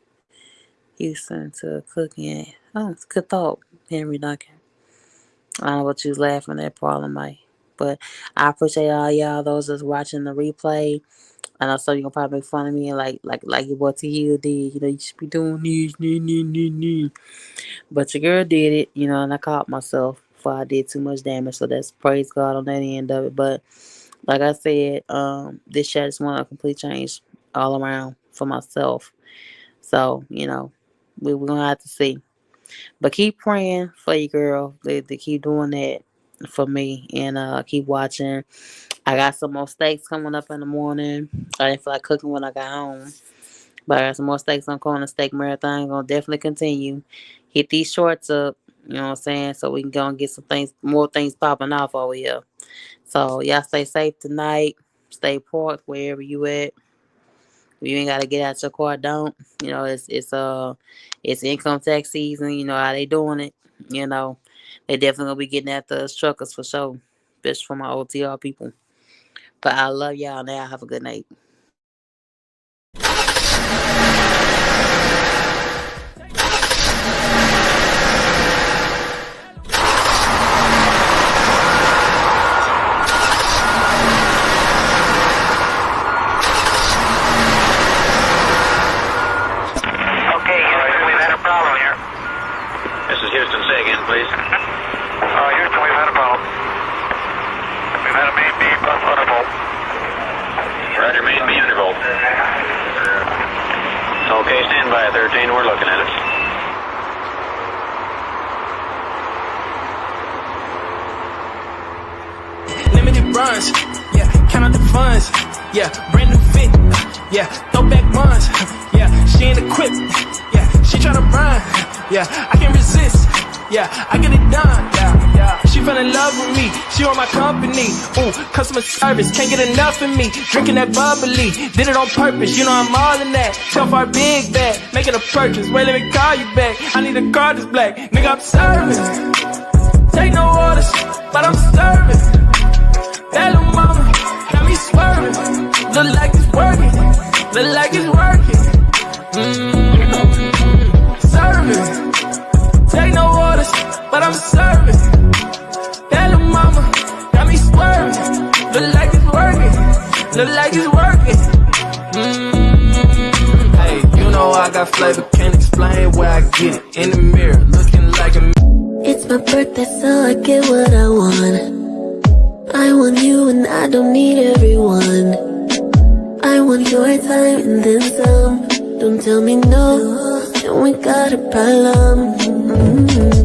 Houston to cooking? Oh, it's a good thought, Henry Duncan. I don't know what you was laughing at, Parliament. But I appreciate all y'all, those that's watching the replay. And I know you gonna probably make fun of me like your boy T Hill did. You know, you should be doing this, nah. But your girl did it, and I caught myself before I did too much damage. So that's praise God on that end of it. But like I said, this shit just want a complete change all around for myself. So, we're gonna have to see. But keep praying for your girl. They keep doing that for me and keep watching. I got some more steaks coming up in the morning. I didn't feel like cooking when I got home. But I got some more steaks on Corner Steak Marathon. Gonna definitely continue. Hit these shorts up, you know what I'm saying? So we can go and get more things popping off over here. So y'all stay safe tonight. Stay parked wherever you at. You ain't gotta get out your car. Don't. It's income tax season. You know how they doing it. You know, they definitely gonna be getting after us truckers for sure. Especially for my OTR people. But I love y'all now. Have a good night. by 13. We're looking at it. Limited runs, yeah, count out the funds, yeah, brand new fit, yeah, throwback ones, yeah, she ain't equipped, yeah, she tryna run, yeah, I can't resist, yeah, I get it done, yeah, she fell in love with me, she on my company, ooh, customer service, can't get enough of me, drinking that bubbly, did it on purpose, you know I'm all in that, tough our big bag, making a purchase, wait, let me call you back, I need a car that's black, nigga, I'm serving, take no orders, but I'm serving. That little mama got me swerving. Look like it's working. Look like it's working. Serving. Take no orders, but I'm serving. That little mama got me swerving. Look like it's working. Look like it's working. Hey, you know I got flavor, can't explain where I get it. In the mirror, looking like a. It's my birthday, so I get what I want. I want you and I don't need everyone. I want your time and then some. Don't tell me no, then we got a problem.